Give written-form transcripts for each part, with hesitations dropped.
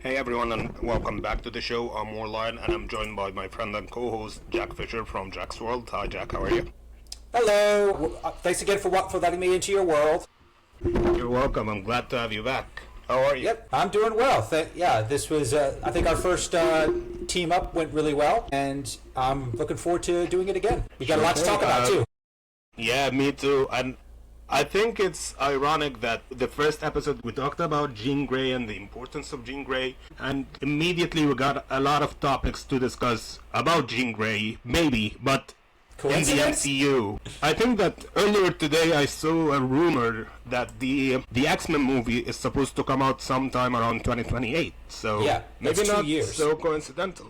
Hey everyone, and welcome back to the show. I'm Warline, and I'm joined by my friend and co-host Jack Fisher from Jack's World. Hi Jack, how are you? Hello. Thanks again for letting me into your world. You're welcome. I'm glad to have you back. How are you? Yep, I'm doing well. This was I think our first team up went really well, and I'm looking forward to doing it again. We got a lot to talk about too. Yeah, me too. And I think it's ironic that the first episode we talked about Jean Grey and the importance of Jean Grey, and immediately we got a lot of topics to discuss about Jean Grey, maybe, but in the MCU. I think that earlier today I saw a rumor that the X-Men movie is supposed to come out sometime around 2028. So yeah, maybe not 2 years. So coincidental.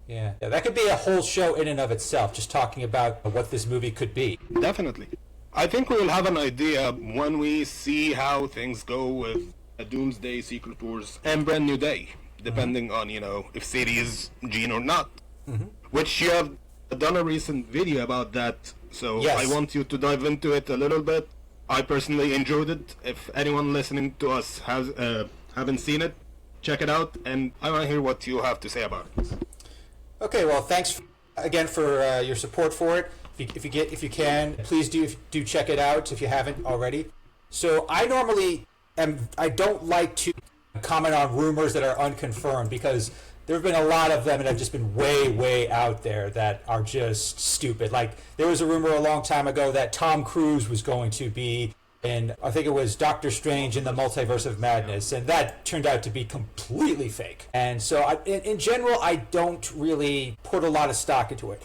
Yeah, that could be a whole show in and of itself, just talking about what this movie could be. Definitely. I think we'll have an idea when we see how things go with a Doomsday Secret Wars and Brand New Day, depending on, if Sadie is Jean or not. Which you have done a recent video about that, so yes. I want you to dive into it a little bit. I personally enjoyed it. If anyone listening to us haven't seen it, check it out, and I want to hear what you have to say about it. Okay, well, thanks again for your support for it. If you can, please do check it out if you haven't already. So I don't like to comment on rumors that are unconfirmed, because there have been a lot of them that have just been way out there that are just stupid. Like, there was a rumor a long time ago that Tom Cruise was going to be in, I think it was Doctor Strange in the Multiverse of Madness, and that turned out to be completely fake. And so in general, I don't really put a lot of stock into it.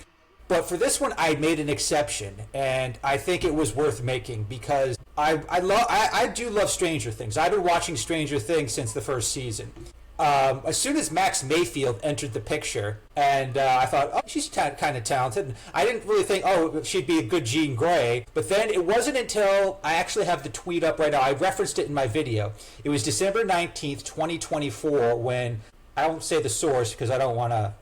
But for this one, I made an exception, and I think it was worth making, because I do love Stranger Things. I've been watching Stranger Things since the first season. As soon as Max Mayfield entered the picture, and I thought, oh, she's kind of talented. I didn't really think, oh, she'd be a good Jean Grey. But then it wasn't until I actually have the tweet up right now. I referenced it in my video. It was December 19th, 2024, when, I won't say the source because I don't want to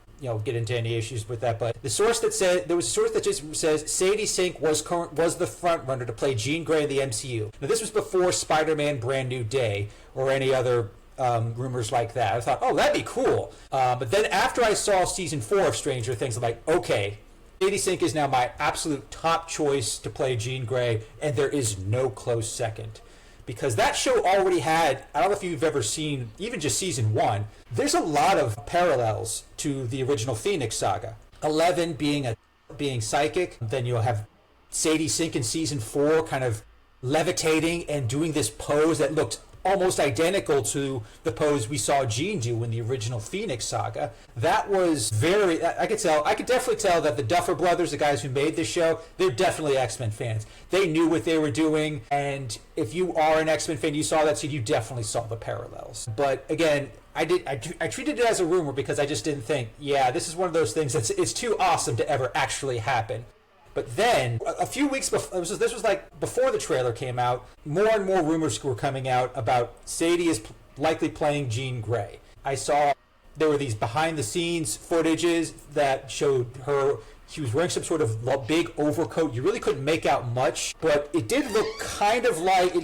get into any issues with that, but the source that said, there was a source that just says Sadie Sink was the front runner to play Jean Grey in the MCU. Now, this was before Spider-Man Brand New Day or any other rumors like that. I thought, oh, that'd be cool. But then after I saw season 4 of Stranger Things, I'm like, okay, Sadie Sink is now my absolute top choice to play Jean Grey, and there is no close second. Because that show already had, I don't know if you've ever seen, even just season 1, there's a lot of parallels to the original Phoenix saga. 11 being psychic, then you'll have Sadie Sink in season 4 kind of levitating and doing this pose that looked almost identical to the pose we saw Jean do in the original Phoenix saga. That was I could definitely tell that the Duffer Brothers, the guys who made this show, they're definitely X-Men fans. They knew what they were doing, and if you are an X-Men fan, you saw that, so you definitely saw the parallels. But again, I treated it as a rumor because I just didn't think, this is one of those things it's too awesome to ever actually happen. But then, a few weeks before, this was like before the trailer came out, more and more rumors were coming out about Sadie is likely playing Jean Grey. I saw there were these behind-the-scenes footages that showed her. She was wearing some sort of big overcoat. You really couldn't make out much, but it did look kind of like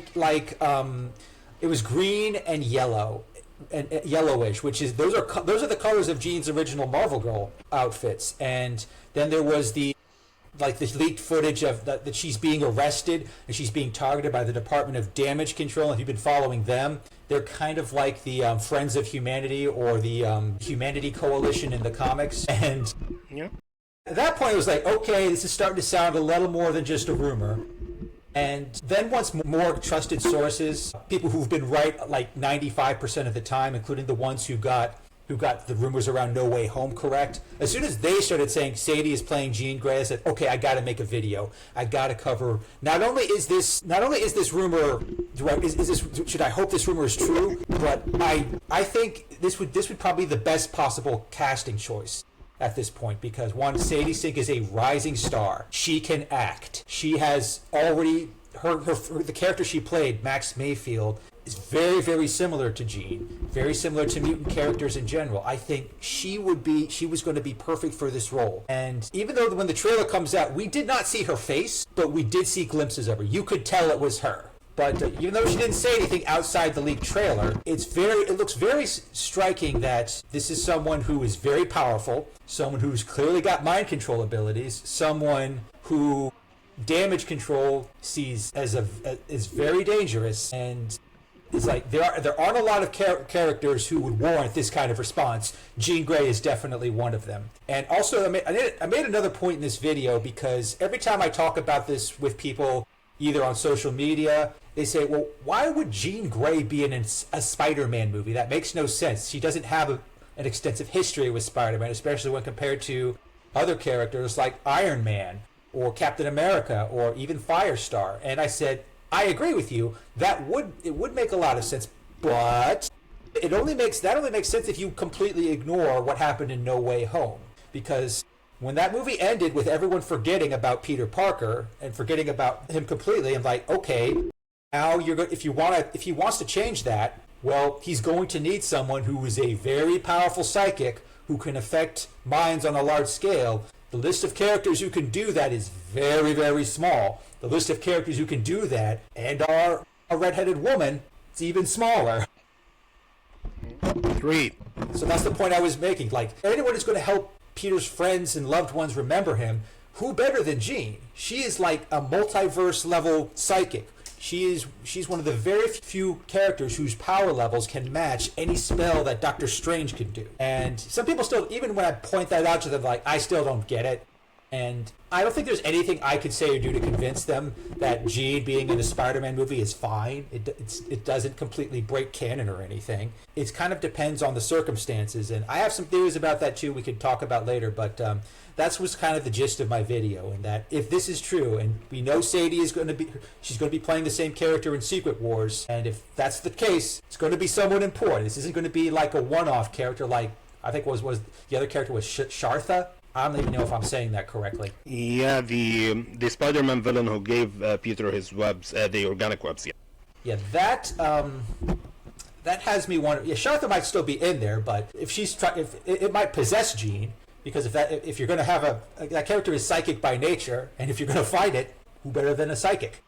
it was green and yellow. And yellowish, which is those are the colors of Jean's original Marvel Girl outfits. And then there was the leaked footage of that she's being arrested and she's being targeted by the Department of Damage Control. If you've been following them, they're kind of like the Friends of Humanity or the Humanity Coalition in the comics. And at that point, it was like, okay, this is starting to sound a little more than just a rumor. And then once more trusted sources, people who've been right like 95% of the time, including the ones who got the rumors around No Way Home correct, as soon as they started saying Sadie is playing Jean Grey, I said, okay, I got to make a video. I got to cover. Not only is this rumor, should I hope this rumor is true? But I think this would probably be the best possible casting choice at this point, because one, Sadie Sink is a rising star. She can act. She has already the character she played, Max Mayfield, is very, very similar to Jean, very similar to mutant characters in general. I think she was going to be perfect for this role. And even though when the trailer comes out, we did not see her face, but we did see glimpses of her. You could tell it was her. But even though she didn't say anything outside the leaked trailer, it looks very striking that this is someone who is very powerful, someone who's clearly got mind control abilities, someone who damage control sees as very dangerous, and it's like there aren't a lot of characters who would warrant this kind of response. Jean Grey is definitely one of them. And also, I made another point in this video, because every time I talk about this with people, either on social media, they say, well, why would Jean Grey be in a Spider-Man movie? That makes no sense. She doesn't have an extensive history with Spider-Man, especially when compared to other characters like Iron Man or Captain America or even Firestar. And I said, I agree with you. It would make a lot of sense, but that only makes sense if you completely ignore what happened in No Way Home. Because when that movie ended with everyone forgetting about Peter Parker and forgetting about him completely, I'm like, okay, now if he wants to change that, well, he's going to need someone who is a very powerful psychic who can affect minds on a large scale. The list of characters who can do that is very, very small. The list of characters who can do that and are a redheaded woman, it's even smaller. Agreed. So that's the point I was making. Like, anyone who's going to help Peter's friends and loved ones remember him, who better than Jean? She is like a multiverse level psychic. She's one of the very few characters whose power levels can match any spell that Doctor Strange can do. And some people still, even when I point that out to them, like, I still don't get it. And I don't think there's anything I could say or do to convince them that Jean being in a Spider-Man movie is fine. It doesn't completely break canon or anything. It kind of depends on the circumstances. And I have some theories about that too we could talk about later. But that was kind of the gist of my video. And that if this is true, and we know Sadie is she's going to be playing the same character in Secret Wars. And if that's the case, it's going to be someone important. This isn't going to be like a one-off character like, I think was the other character was Shartha. I don't even know if I'm saying that correctly. Yeah, the Spider-Man villain who gave Peter his webs, the organic webs. Yeah. Yeah, that has me wondering. Yeah, Shartha might still be in there, but if it might possess Jean, because if you're going to have that character is psychic by nature, and if you're going to fight it, who better than a psychic?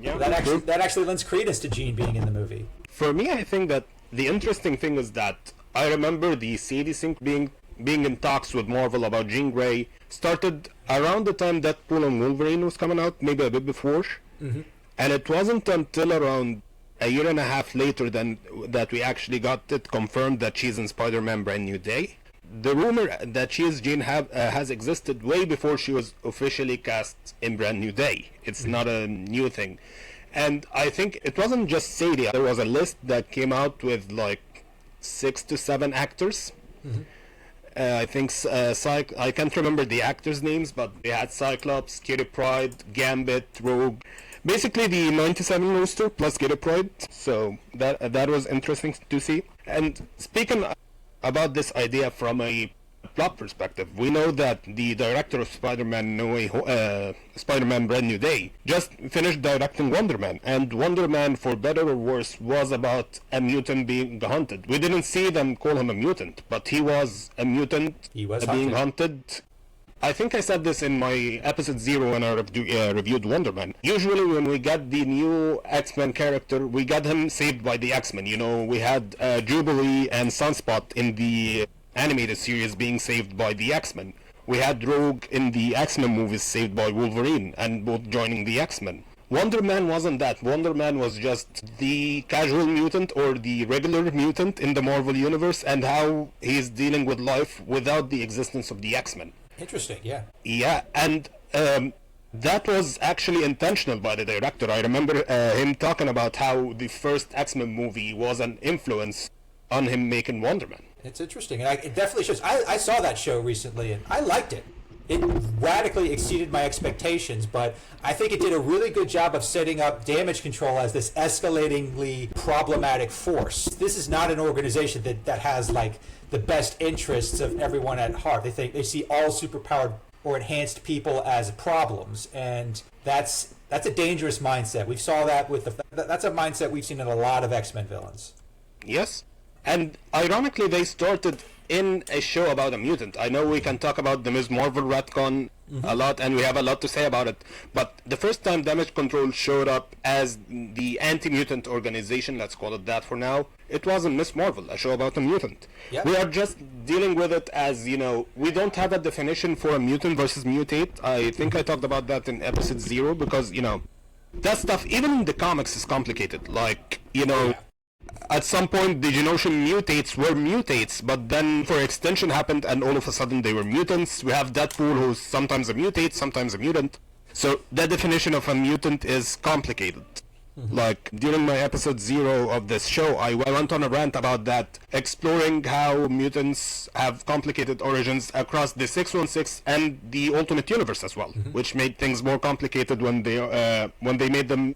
Yeah, so that actually lends credence to Jean being in the movie. For me, I think that the interesting thing is that I remember the Sadie Sink being in talks with Marvel about Jean Grey started around the time Deadpool and Wolverine was coming out, maybe a bit before. Mm-hmm. And it wasn't until around a year and a half later that we actually got it confirmed that she's in Spider-Man Brand New Day. The rumor that she is Jean has existed way before she was officially cast in Brand New Day. It's not a new thing. And I think it wasn't just Sadie. There was a list that came out with like 6 to 7 actors. Mm-hmm. I think I can't remember the actors' names, but they had Cyclops, Kitty Pryde, Gambit, Rogue, basically the 97 roster plus Kitty Pryde. So that was interesting to see. And speaking about this idea from a plot perspective, we know that the director of Spider-Man Spider-Man Brand New Day just finished directing Wonder Man, and Wonder Man, for better or worse, was about a mutant being hunted. We didn't see them call him a mutant, but he was a mutant being hunted. I think I said this in my episode 0 when I reviewed Wonder Man. Usually when we get the new X-Men character, we get him saved by the X-Men. You know, we had Jubilee and Sunspot in the animated series being saved by the X-Men. We had Rogue in the X-Men movies saved by Wolverine, and both joining the X-Men. Wonder Man wasn't that. Wonder Man was just the casual mutant or the regular mutant in the Marvel Universe, and how he's dealing with life without the existence of the X-Men. Interesting, yeah. Yeah, and that was actually intentional by the director. I remember him talking about how the first X-Men movie was an influence on him making Wonder Man. It's interesting, and it definitely shows. I saw that show recently, and I liked it. It radically exceeded my expectations, but I think it did a really good job of setting up damage control as this escalatingly problematic force. This is not an organization that has like the best interests of everyone at heart. They see all superpowered or enhanced people as problems, and that's a dangerous mindset. We saw that that's a mindset we've seen in a lot of X-Men villains. Yes. And ironically, they started in a show about a mutant. I know we can talk about the Ms. Marvel retcon a lot, and we have a lot to say about it, but the first time Damage Control showed up as the anti-mutant organization, let's call it that for now, it wasn't Ms. Marvel, a show about a mutant. Yep. We are just dealing with it as, you know, we don't have a definition for a mutant versus mutate. I think I talked about that in episode 0, because, you know, that stuff, even in the comics, is complicated. Like, you know, at some point the Genoshan mutates were mutates, but then for extension happened and all of a sudden they were mutants. We have Deadpool who's sometimes a mutate, sometimes a mutant. So the definition of a mutant is complicated. Like, during my episode 0 of this show, I went on a rant about that, exploring how mutants have complicated origins across the 616 and the Ultimate Universe as well, which made things more complicated when they made them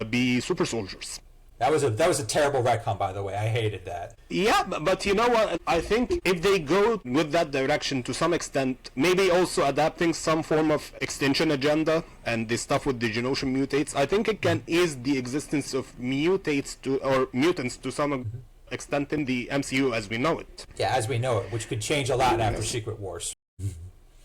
be super soldiers. That was a terrible retcon, by the way. I hated that. Yeah, but you know what? I think if they go with that direction to some extent, maybe also adapting some form of extinction agenda and the stuff with the Genoshan mutates, I think it can ease the existence of mutants to some extent in the MCU as we know it. Yeah, as we know it, which could change a lot after Secret Wars.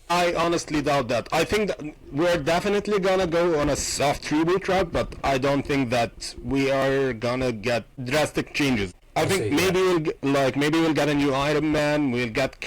I honestly doubt that. I think that we're definitely gonna go on a soft reboot route, but I don't think that we are gonna get drastic changes. I think maybe we'll get a new Iron Man, we'll get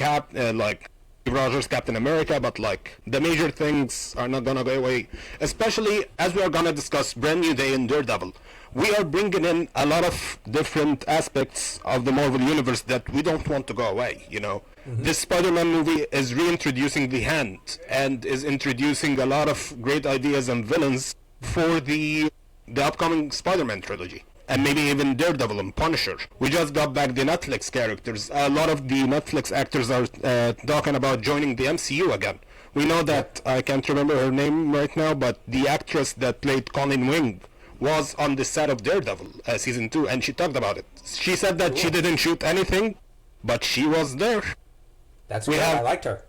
like Rogers Captain America, but like the major things are not gonna go away. Especially as we are gonna discuss Brand New Day in Daredevil. We are bringing in a lot of different aspects of the Marvel Universe that we don't want to go away, you know. This Spider-Man movie is reintroducing the Hand and is introducing a lot of great ideas and villains for the upcoming Spider-Man trilogy. And maybe even Daredevil and Punisher. We just got back the Netflix characters. A lot of the Netflix actors are talking about joining the MCU again. We know that, I can't remember her name right now, but the actress that played Colleen Wing was on the set of Daredevil season 2, and she talked about it. She said that she didn't shoot anything, but she was there. That's good. I liked her.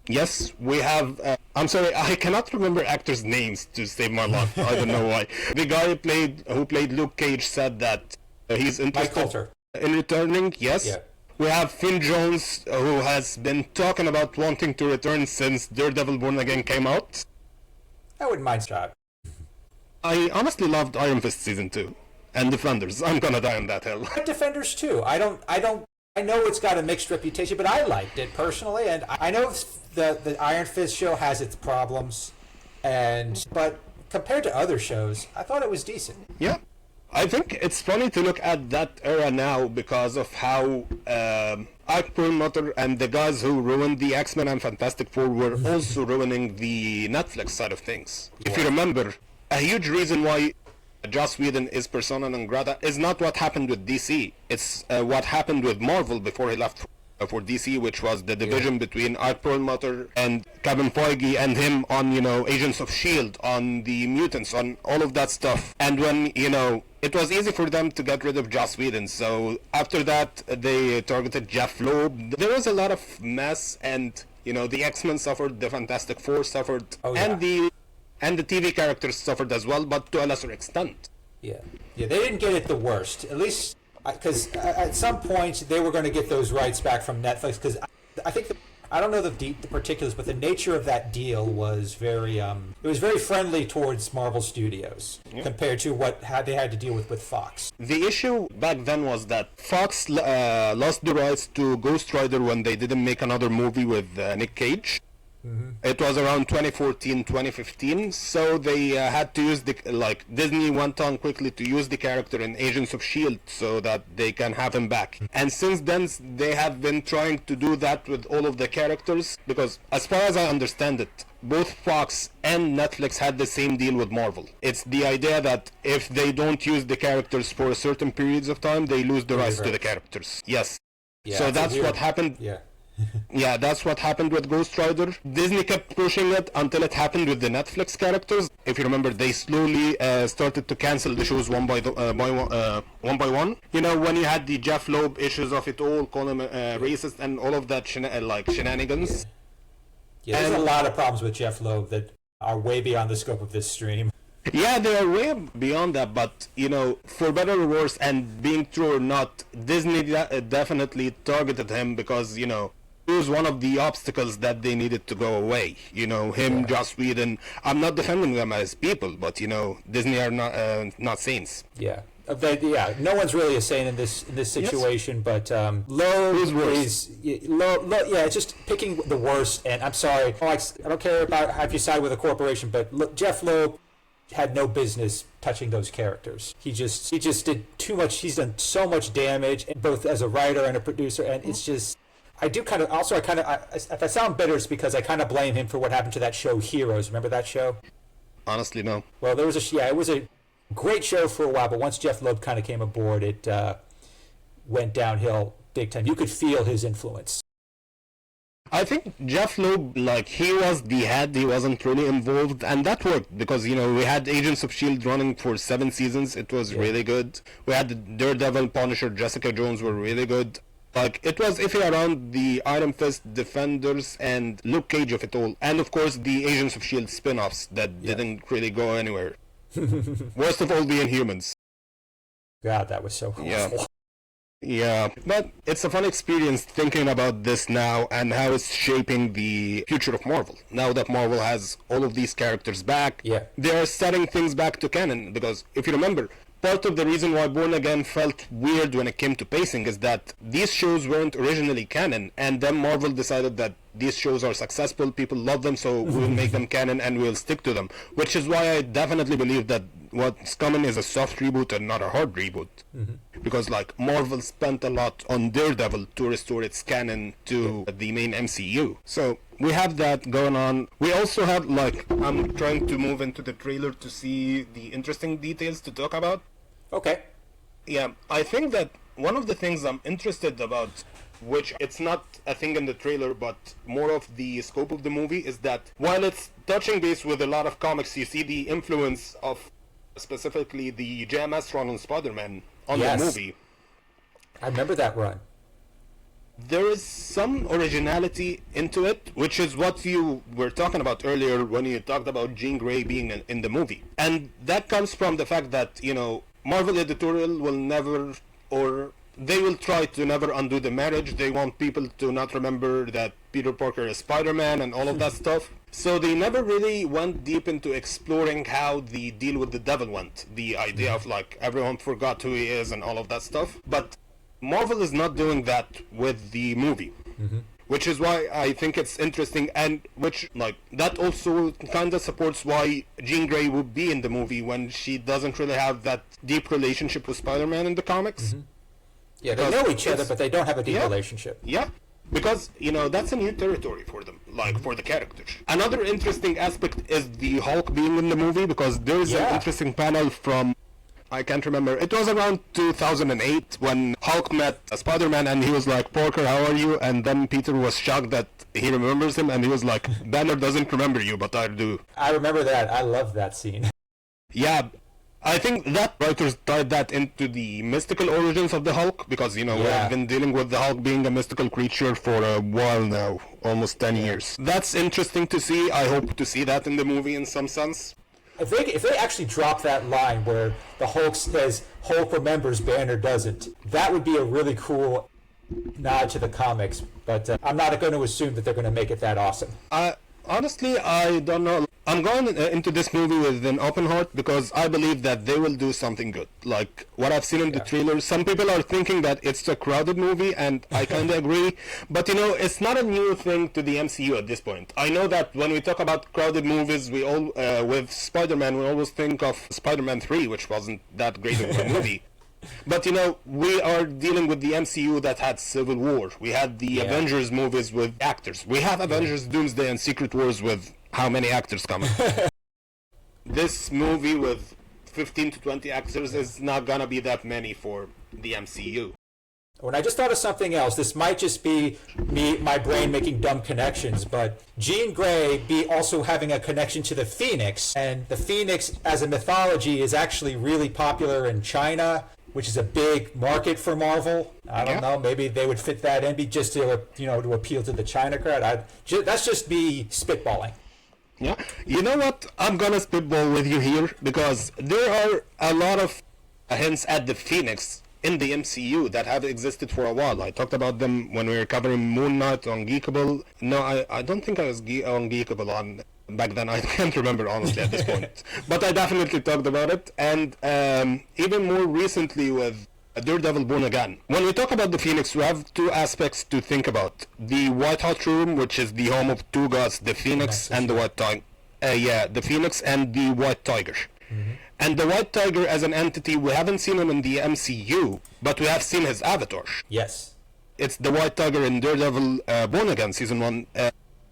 Yes, we have. I'm sorry, I cannot remember actors' names to save my life. I don't know why. The guy who played Luke Cage said that he's interested in returning. Yes. Yeah. We have Finn Jones, who has been talking about wanting to return since Daredevil Born Again came out. I wouldn't mind Scott. I honestly loved Iron Fist season 2 and Defenders. I'm gonna die on that hill. I like Defenders too. I know it's got a mixed reputation, but I liked it personally, and I know the Iron Fist show has its problems, but compared to other shows, I thought it was decent. Yeah. I think it's funny to look at that era now because of how Ike Perlmutter and the guys who ruined the X-Men and Fantastic Four were also ruining the Netflix side of things. If you remember, a huge reason why Joss Whedon is persona non grata is not what happened with DC. It's what happened with Marvel before he left for DC, which was the division between Art Perlmutter and Kevin Feige and him on, you know, Agents of S.H.I.E.L.D., on the mutants, on all of that stuff. And when, you know, it was easy for them to get rid of Joss Whedon, so after that they targeted Jeff Loeb. There was a lot of mess, and, you know, the X-Men suffered, the Fantastic Four suffered, and the TV characters suffered as well, but to a lesser extent. Yeah, they didn't get it the worst, at least, because at some point they were going to get those rights back from Netflix, because I think, I don't know the particulars, but the nature of that deal was very, it was very friendly towards Marvel Studios compared to what they had to deal with Fox. The issue back then was that Fox lost the rights to Ghost Rider when they didn't make another movie with Nick Cage. It was around 2014, 2015, so they had to use Disney went on quickly to use the character in Agents of S.H.I.E.L.D. so that they can have him back. And since then, they have been trying to do that with all of the characters, because as far as I understand it, both Fox and Netflix had the same deal with Marvel. It's the idea that if they don't use the characters for a certain periods of time, they lose the rights to the characters. Yes. Yeah, so that's what happened. Yeah. Yeah, that's what happened with Ghost Rider. Disney kept pushing it until it happened with the Netflix characters. If you remember, they slowly started to cancel the shows one by one. You know, when you had the Jeff Loeb issues of it all, call him racist and all of that shenanigans. Yeah, there's a lot of problems with Jeff Loeb that are way beyond the scope of this stream. Yeah, they are way beyond that, but for better or worse, and being true or not, Disney definitely targeted him because he was one of the obstacles that they needed to go away. Him, Joss Whedon. I'm not defending them as people, but Disney are not saints. Yeah. No one's really a saint in this situation, but Loeb is it's just picking the worst. And I'm sorry, I don't care about how you side with a corporation, but Jeff Loeb had no business touching those characters. He just did too much. He's done so much damage, both as a writer and a producer, and it's just. If I sound bitter, it's because I kind of blame him for what happened to that show, Heroes. Remember that show? Honestly, no. Well, it was a great show for a while, but once Jeff Loeb kind of came aboard, it went downhill big time. You could feel his influence. I think Jeff Loeb, he was the head, he wasn't really involved, and that worked because, we had Agents of S.H.I.E.L.D. running for 7 seasons. It was really good. We had the Daredevil, Punisher, Jessica Jones were really good. It was iffy around the Iron Fist, Defenders, and Luke Cage of it all. And, of course, the Agents of S.H.I.E.L.D. spin-offs that didn't really go anywhere. Worst of all, the Inhumans. God, that was so awful. Yeah, but it's a fun experience thinking about this now and how it's shaping the future of Marvel. Now that Marvel has all of these characters back, they're setting things back to canon. Because if you remember, part of the reason why Born Again felt weird when it came to pacing is that these shows weren't originally canon, and then Marvel decided that these shows are successful, people love them, so we'll make them canon and we'll stick to them. Which is why I definitely believe that what's coming is a soft reboot and not a hard reboot. Because Marvel spent a lot on Daredevil to restore its canon to the main MCU. So we have that going on. We also have I'm trying to move into the trailer to see the interesting details to talk about. Okay. Yeah, I think that one of the things I'm interested about, which it's not a thing in the trailer, but more of the scope of the movie, is that while it's touching base with a lot of comics, you see the influence of specifically the JMS run on Spider-Man on the movie. I remember that run. There is some originality into it, which is what you were talking about earlier when you talked about Jean Grey being in the movie. And that comes from the fact that, Marvel editorial will never, or they will try to never undo the marriage. They want people to not remember that Peter Parker is Spider-Man and all of that stuff. So they never really went deep into exploring how the deal with the devil went. The idea of everyone forgot who he is and all of that stuff. But Marvel is not doing that with the movie. Which is why I think it's interesting, and which, that also kind of supports why Jean Grey would be in the movie when she doesn't really have that deep relationship with Spider-Man in the comics. Yeah, they know each other, but they don't have a deep relationship. Yeah, because, that's a new territory for them, for the characters. Another interesting aspect is the Hulk being in the movie, because there's an interesting panel from, I can't remember, it was around 2008 when Hulk met Spider-Man and he was like, Parker, how are you? And then Peter was shocked that he remembers him and he was like, Banner doesn't remember you, but I do. I remember that. I love that scene. Yeah, I think that writers tied that into the mystical origins of the Hulk because, we've been dealing with the Hulk being a mystical creature for a while now, almost 10 years. That's interesting to see. I hope to see that in the movie in some sense. If they actually drop that line where the Hulk says Hulk remembers, Banner doesn't, that would be a really cool nod to the comics. But I'm not going to assume that they're going to make it that awesome. Honestly, I don't know. I'm going into this movie with an open heart because I believe that they will do something good. Like what I've seen in the trailer, some people are thinking that it's a crowded movie, and I kind of agree. But it's not a new thing to the MCU at this point. I know that when we talk about crowded movies, we all with Spider-Man, we always think of Spider-Man 3, which wasn't that great of a movie. But we are dealing with the MCU that had Civil War. We had the Avengers movies with actors. We have Avengers Doomsday and Secret Wars with how many actors coming? This movie with 15 to 20 actors is not gonna be that many for the MCU. When I just thought of something else, this might just be my brain making dumb connections, but Jean Grey also having a connection to the Phoenix, and the Phoenix as a mythology is actually really popular in China, which is a big market for Marvel. I don't know, maybe they would fit that in, just to to appeal to the China crowd. That's just me spitballing. Yeah. You know what? I'm gonna spitball with you here because there are a lot of hints at the Phoenix in the MCU that have existed for a while. I talked about them when we were covering Moon Knight on Geekable. No, I don't think I was on Geekable on back then. I can't remember honestly at this point. But I definitely talked about it, and even more recently with Daredevil Born Again. When we talk about the Phoenix, we have two aspects to think about. The White Hot Room, which is the home of two gods, the Phoenix and the White Tiger. The Phoenix and the White Tiger. Mm-hmm. And the White Tiger as an entity, we haven't seen him in the MCU, but we have seen his avatar. Yes. It's the White Tiger in Daredevil Born Again, Season 1.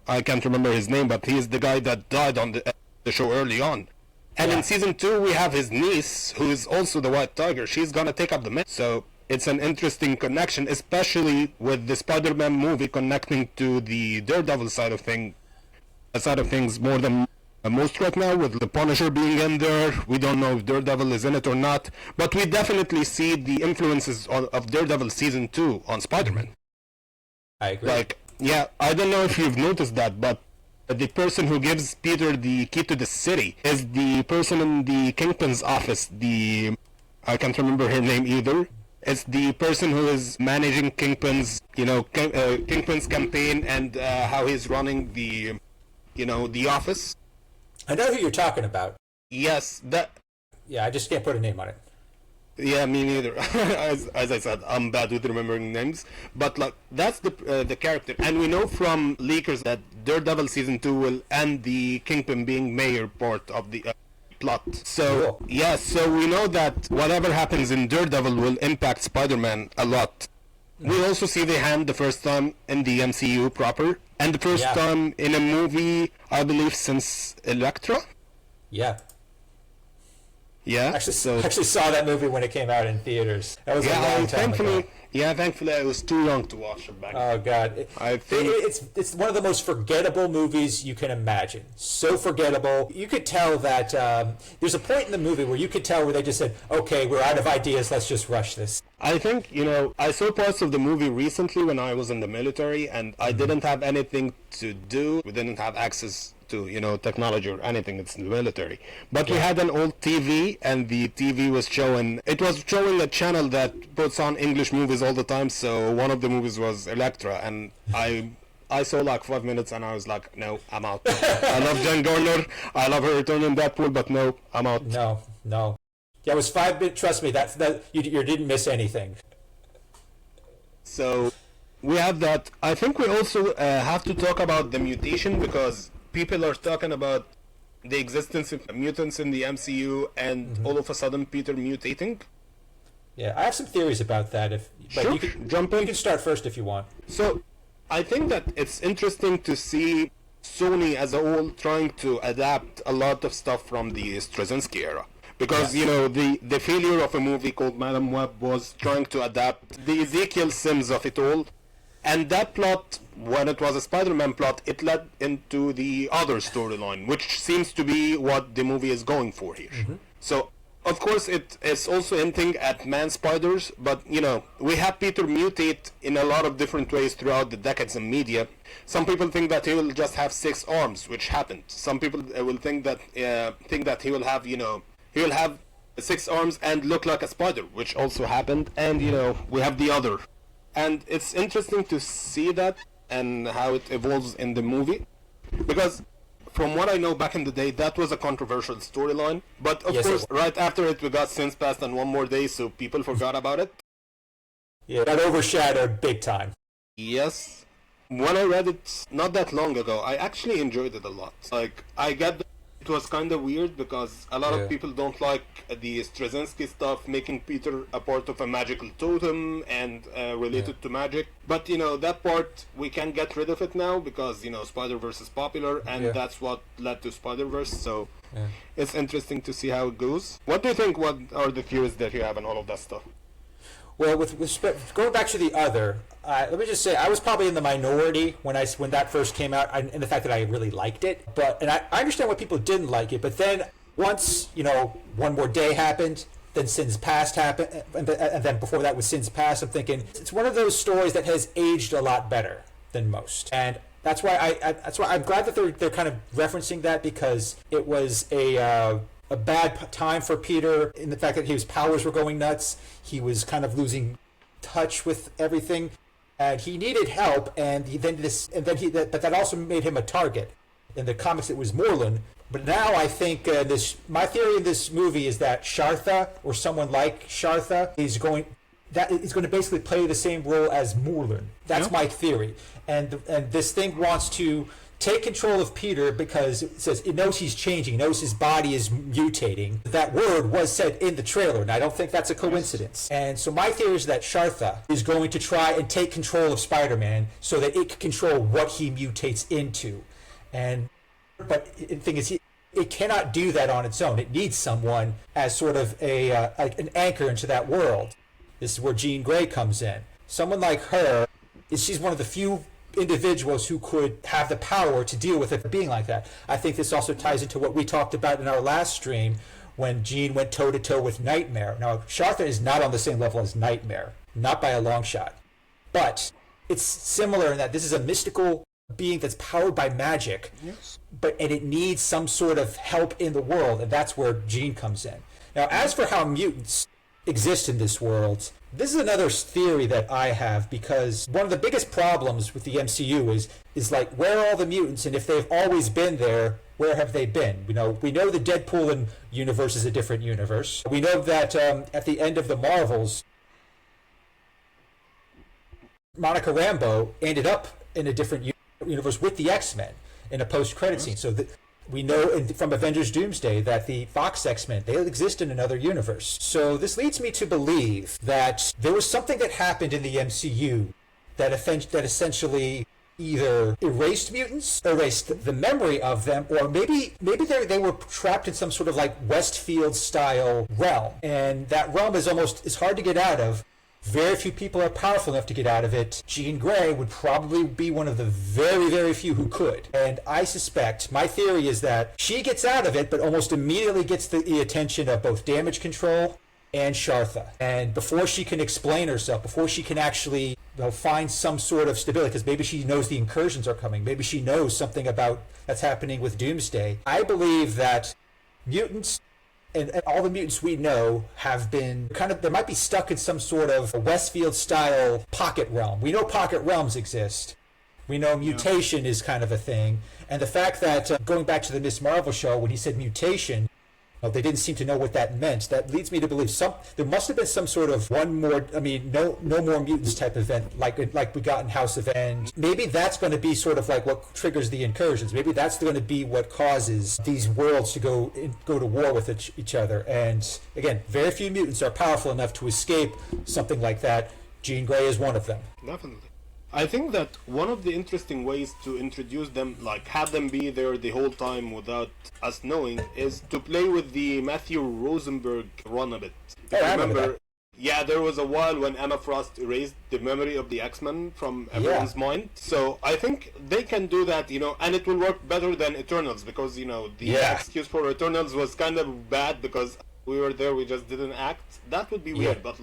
I can't remember his name, but he's the guy that died on the show early on. And in Season 2, we have his niece, who is also the White Tiger. She's gonna take up the myth. So it's an interesting connection, especially with the Spider-Man movie connecting to the Daredevil side of things more than most right now, with the Punisher being in there. We don't know if Daredevil is in it or not, but we definitely see the influences of Daredevil Season 2 on Spider-Man. I agree. I don't know if you've noticed that, but the person who gives Peter the key to the city is the person in the Kingpin's office. I can't remember her name either. It's the person who is managing Kingpin's, Kingpin's campaign and how he's running the office. I know who you're talking about. Yes, that. Yeah, I just can't put a name on it. Yeah, me neither. as I said, I'm bad with remembering names. But that's the character, and we know from leakers that Daredevil Season 2 will end the Kingpin being mayor part of the plot. So cool. So we know that whatever happens in Daredevil will impact Spider-Man a lot. We also see the Hand the first time in the MCU proper, and the first time in a movie, I believe, since Elektra. Yeah. Yeah. Actually saw that movie when it came out in theaters. That was a long time ago. Thankfully I was too young to watch it back then. Oh God, it's one of the most forgettable movies you can imagine. So forgettable. You could tell that there's a point in the movie where you could tell where they just said, "Okay, we're out of ideas. Let's just rush this." I think I saw parts of the movie recently when I was in the military, and I didn't have anything to do. We didn't have access to technology or anything. It's in the military, but we had an old TV, and the TV was showing a channel that puts on English movies all the time. So one of the movies was Elektra, and I saw like 5 minutes, and I was like, no, I'm out. I love Jen Garner, I love her return in Deadpool, but no, I'm out. No. Yeah, it was 5 minutes. Trust me, that you didn't miss anything. So we have that. I think we also have to talk about the mutation, because people are talking about the existence of mutants in the MCU, and all of a sudden Peter mutating. Yeah, I have some theories about that. Sure, jump in. You can start first if you want. So, I think that it's interesting to see Sony as a whole trying to adapt a lot of stuff from the Straczynski era. Because, the failure of a movie called Madam Web was trying to adapt the Ezekiel Sims of it all. And that plot, when it was a Spider-Man plot, it led into the other storyline, which seems to be what the movie is going for here. Mm-hmm. So, of course, it is also hinting at man-spiders, but, we have Peter mutate in a lot of different ways throughout the decades in media. Some people think that he will just have 6 arms, which happened. Some people will think that he will have, he will have 6 arms and look like a spider, which also happened. And, we have the other. And it's interesting to see that and how it evolves in the movie. Because from what I know back in the day, that was a controversial storyline. But of course, right after it, we got Sins Past and One More Day, so people forgot about it. Yeah, that overshadowed big time. Yes. When I read it not that long ago, I actually enjoyed it a lot. I get that it was kind of weird because a lot of people don't like the Straczynski stuff, making Peter a part of a magical totem and related to magic. But, that part, we can get rid of it now because, Spider-Verse is popular, and that's what led to Spider-Verse, so it's interesting to see how it goes. What do you think, what are the theories that you have on all of that stuff? Well, with respect, going back to the other, let me just say I was probably in the minority when that first came out, and the fact that I really liked it. And I understand why people didn't like it. But then once One More Day happened, then Sins Past happened, and then before that was Sins Past. I'm thinking it's one of those stories that has aged a lot better than most. And That's why that's why I'm glad that they're kind of referencing that, because it was a bad time for Peter in the fact that his powers were going nuts. He was kind of losing touch with everything, and he needed help. And but that also made him a target. In the comics, it was Morlun. But now I think my theory in this movie is that Shartha, or someone like Shartha, is going to basically play the same role as Morlun. That's my theory. And this thing wants to take control of Peter because it says it knows he's changing, it knows his body is mutating. That word was said in the trailer, and I don't think that's a coincidence. And so my theory is that Shartha is going to try and take control of Spider-Man so that it can control what he mutates into. But the thing is, it cannot do that on its own. It needs someone as sort of an anchor into that world. This is where Jean Grey comes in. Someone like her, she's one of the few individuals who could have the power to deal with a being like that. I think this also ties into what we talked about in our last stream when Jean went toe-to-toe with Nightmare. Now, Shartha is not on the same level as Nightmare, not by a long shot. But it's similar in that this is a mystical being that's powered by magic, and it needs some sort of help in the world, and that's where Jean comes in. Now, as for how mutants exist in this world, this is another theory that I have, because one of the biggest problems with the MCU is like, where are all the mutants, and if they've always been there, where have they been? We know the Deadpool universe is a different universe. We know that at the end of the Marvels, Monica Rambeau ended up in a different universe with the X-Men in a post-credit scene. So we know from Avengers Doomsday that the Fox X-Men, they exist in another universe. So this leads me to believe that there was something that happened in the MCU that essentially either erased mutants, erased the memory of them, or maybe they were trapped in some sort of like Westfield-style realm. And that realm is hard to get out of. Very few people are powerful enough to get out of it. Jean Grey would probably be one of the very, very few who could. And I suspect, my theory is that she gets out of it, but almost immediately gets the attention of both Damage Control and Shartha. And before she can explain herself, before she can actually find some sort of stability, because maybe she knows the incursions are coming, maybe she knows something about that's happening with Doomsday, I believe that mutants and all the mutants we know have been they might be stuck in some sort of Westfield-style pocket realm. We know pocket realms exist. We know mutation is kind of a thing. And the fact that, going back to the Miss Marvel show, when he said mutation, they didn't seem to know what that meant. That leads me to believe there must have been some sort of no more mutants type event like we got in House of M. And maybe that's going to be sort of like what triggers the incursions. Maybe that's going to be what causes these worlds to go to war with each other. And again, very few mutants are powerful enough to escape something like that. Jean Grey is one of them. Definitely. I think that one of the interesting ways to introduce them, like have them be there the whole time without us knowing, is to play with the Matthew Rosenberg run a bit. I remember yeah, there was a while when Emma Frost erased the memory of the X-Men from everyone's mind. So I think they can do that, and it will work better than Eternals, because, the excuse for Eternals was kind of bad because we were there, we just didn't act. That would be weird, but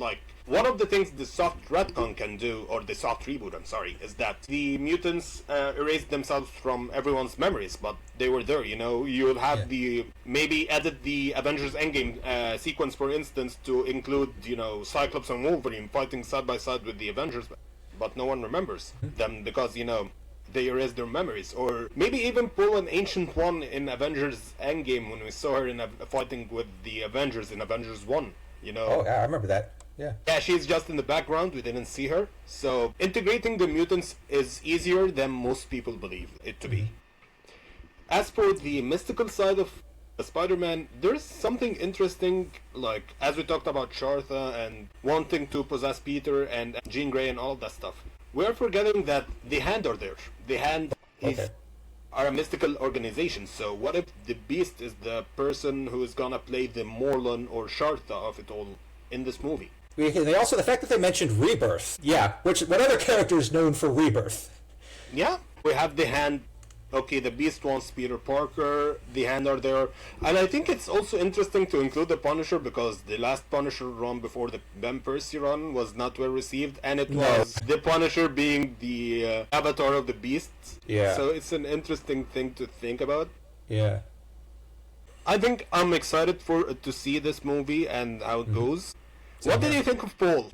one of the things the soft retcon can do, or the soft reboot, is that the mutants erased themselves from everyone's memories, but they were there, You would have maybe edit the Avengers Endgame sequence, for instance, to include, Cyclops and Wolverine fighting side by side with the Avengers, but no one remembers them because, they erased their memories. Or maybe even pull an Ancient One in Avengers Endgame when we saw her fighting with the Avengers in Avengers 1, Oh, yeah, I remember that. Yeah, she's just in the background. We didn't see her. So integrating the mutants is easier than most people believe it to be. As for the mystical side of Spider-Man, there's something interesting, like as we talked about Shartha and wanting to possess Peter and Jean Grey and all of that stuff. We're forgetting that the Hand are there. The Hand are a mystical organization. So what if the Beast is the person who is gonna play the Morlun or Shartha of it all in this movie? They also, the fact that they mentioned Rebirth. Yeah, what other character is known for Rebirth? Yeah, we have the Hand okay, the Beast wants Peter Parker, the Hand are there. And I think it's also interesting to include the Punisher because the last Punisher run before the Ben Percy run was not well received, and it was the Punisher being the avatar of the Beast. Yeah. So it's an interesting thing to think about. Yeah. I think I'm excited to see this movie and how it goes. What did you think of Paul?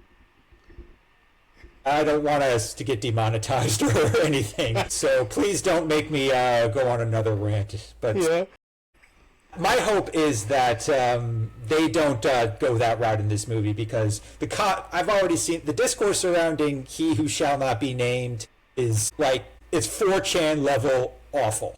I don't want us to get demonetized or anything, so please don't make me go on another rant. But Yeah. my hope is that they don't go that route in this movie because I've already seen the discourse surrounding He Who Shall Not Be Named is like it's 4chan level awful.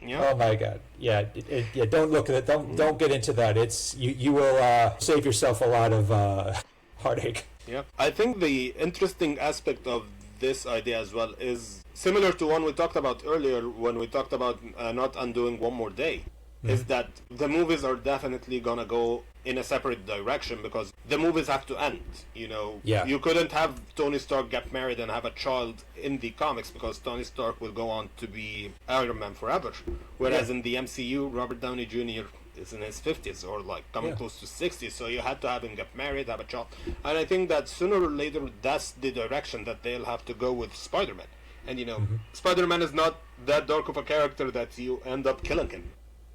Yeah. Oh my god! Yeah, yeah. Don't look at it. Don't get into that. It's you will save yourself a lot of heartache. Yeah, I think the interesting aspect of this idea as well is similar to one we talked about earlier when we talked about not undoing One More Day, is that the movies are definitely gonna go in a separate direction because the movies have to end, you know. Yeah. You couldn't have Tony Stark get married and have a child in the comics because Tony Stark will go on to be Iron Man forever. Whereas in the MCU, Robert Downey Jr. is in his 50s or like coming close to 60s, so you had to have him get married, have a child. And I think that sooner or later that's the direction that they'll have to go with Spider-Man. And you know, Spider-Man is not that dark of a character that you end up killing him.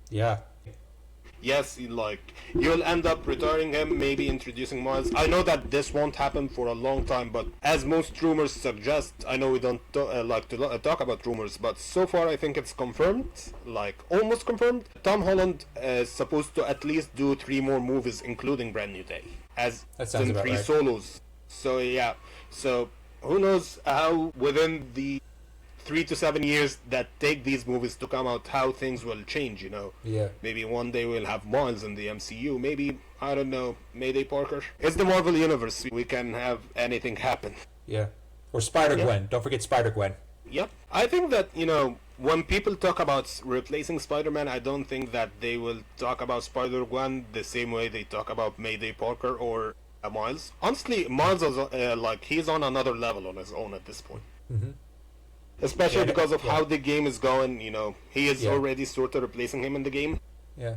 Yeah. Yes, like you'll end up retiring him, maybe introducing Miles. I know that this won't happen for a long time, but as most rumors suggest, I know we don't like to talk about rumors, but so far I think it's confirmed, like almost confirmed. Tom Holland is supposed to at least do 3 more movies, including Brand New Day, as That sounds in about 3 right. solos. So yeah, so who knows how within the 3 to 7 years that take these movies to come out, how things will change, you know. Yeah. Maybe one day we'll have Miles in the MCU. Maybe, I don't know, Mayday Parker. It's the Marvel Universe. We can have anything happen. Yeah. Or Spider-Gwen. Don't forget Spider-Gwen. Yep. I think that, you know, when people talk about replacing Spider-Man, I don't think that they will talk about Spider-Gwen the same way they talk about Mayday Parker or Miles. Honestly, Miles is like, he's on another level on his own at this point. Especially because of how the game is going, you know, he is already sort of replacing him in the game. Yeah.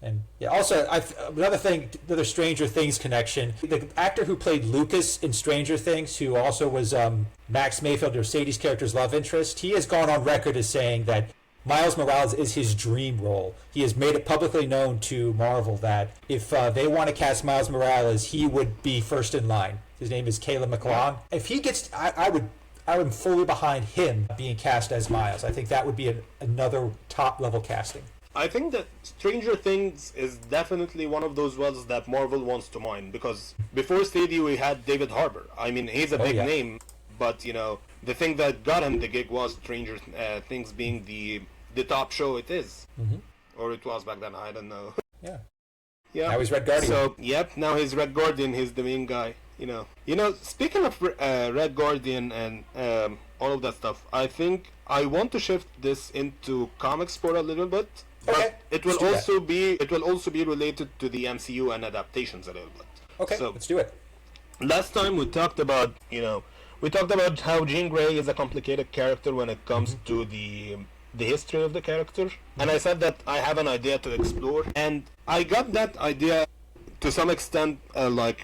And yeah, also another Stranger Things connection. The actor who played Lucas in Stranger Things, who also was Max Mayfield or Sadie's character's love interest, he has gone on record as saying that Miles Morales is his dream role. He has made it publicly known to Marvel that if they want to cast Miles Morales, he would be first in line. His name is Caleb McLaughlin. If he gets, I'm fully behind him being cast as Miles. I think that would be another top-level casting. I think that Stranger Things is definitely one of those wells that Marvel wants to mine, because before Stadia we had David Harbour. I mean, he's a big name, but, you know, the thing that got him the gig was Stranger Things being the top show it is. Or it was back then, I don't know. Yeah. Yeah. Now he's Red Guardian. So, yep, now he's Red Guardian, he's the main guy. You know, speaking of Red Guardian and all of that stuff, I think I want to shift this into comics for a little bit. Okay. But it will also be related to the MCU and adaptations a little bit. Okay, so, let's do it. Last time we talked about, how Jean Grey is a complicated character when it comes to the history of the character. And I said that I have an idea to explore, and I got that idea to some extent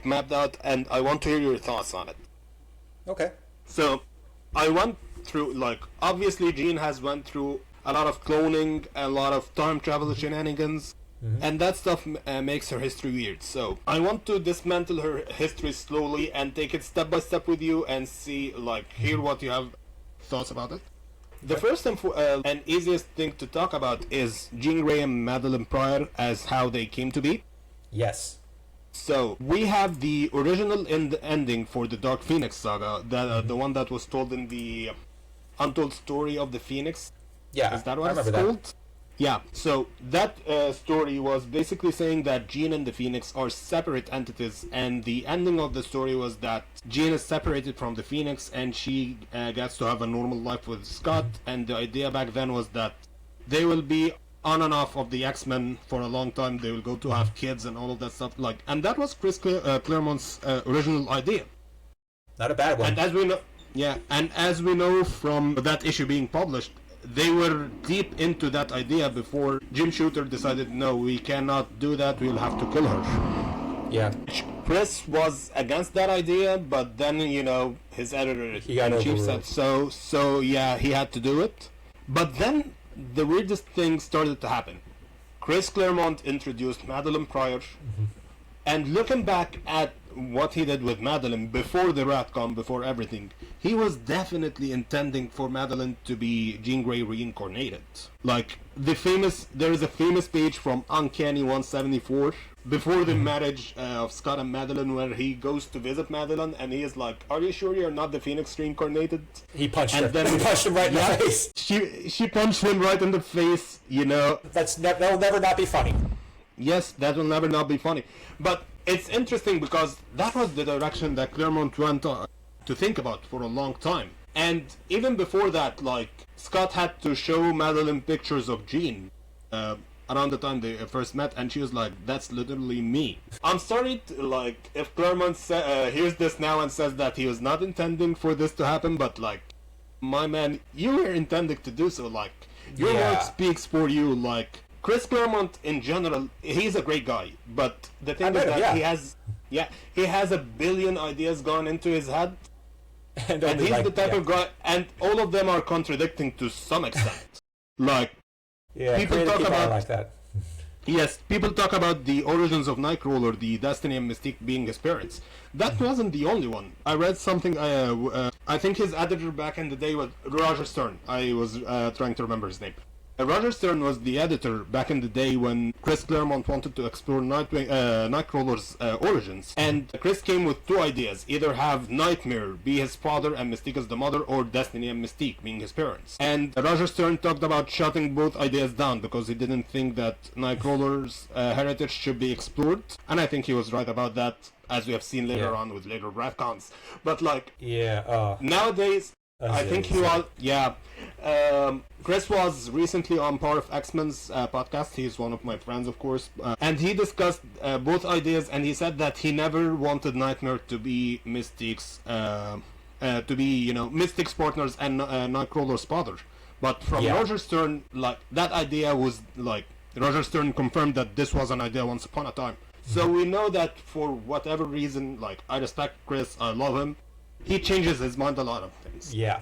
mapped out, and I want to hear your thoughts on it. Okay. So I went through, obviously Jean has went through a lot of cloning, a lot of time travel shenanigans, and that stuff makes her history weird. So I want to dismantle her history slowly and take it step by step with you and see, hear what you have thoughts about it. The first and easiest thing to talk about is Jean Grey and Madeline Pryor as how they came to be. Yes. So we have the original ending for the Dark Phoenix saga, the one that was told in the Untold Story of the Phoenix. Yeah, is that what I remember it's called? that. Yeah. So that story was basically saying that Jean and the Phoenix are separate entities, and the ending of the story was that Jean is separated from the Phoenix, and she gets to have a normal life with Scott. And the idea back then was that they will be on and off of the X-Men for a long time. They will go to have kids and all of that stuff. And that was Chris Claremont's original idea. Not a bad one. And as we know, from that issue being published, they were deep into that idea before Jim Shooter decided, no, we cannot do that, we'll have to kill her. Yeah. Chris was against that idea, but then, his editor-in-chief said so yeah, he had to do it. But then the weirdest thing started to happen. Chris Claremont introduced Madeline Pryor, and looking back at what he did with Madelyne before the Ratcom, before everything, he was definitely intending for Madelyne to be Jean Grey reincarnated. Like, there is a famous page from Uncanny 174 before the marriage of Scott and Madelyne, where he goes to visit Madelyne and he is like, "Are you sure you're not the Phoenix reincarnated?" He punched her. He punched him right in the face. She punched him right in the face, That'll never not be funny. Yes, that will never not be funny. But it's interesting because that was the direction that Claremont went to think about for a long time. And even before that, like, Scott had to show Madelyne pictures of Jean around the time they first met, and she was like, "That's literally me." I'm sorry, if Claremont hears this now and says that he was not intending for this to happen, but, like, my man, you were intending to do so. Like, your work speaks for you. Like, Chris Claremont in general, he's a great guy, but the thing is that he has a billion ideas gone into his head, and he's the type of guy, and all of them are contradicting to some extent. Like, people talk about like that. Yes, people talk about the origins of Nightcrawler, the Destiny and Mystique being his parents. That wasn't the only one. I read something, I think his editor back in the day was Roger Stern. I was trying to remember his name. Roger Stern was the editor back in the day when Chris Claremont wanted to explore Nightcrawler's origins. And Chris came with two ideas. Either have Nightmare be his father and Mystique as the mother, or Destiny and Mystique being his parents. And Roger Stern talked about shutting both ideas down because he didn't think that Nightcrawler's heritage should be explored. And I think he was right about that, as we have seen later on with later Ratcons. But, like, nowadays, I think he was, Chris was recently on part of X-Men's podcast. He's one of my friends, of course. And he discussed both ideas, and he said that he never wanted Nightmare to be Mystique's, Mystique's partners and Nightcrawler's father. But from Roger Stern, like, that idea was, like, Roger Stern confirmed that this was an idea once upon a time. So we know that for whatever reason, like, I respect Chris, I love him, he changes his mind a lot of things. Yeah.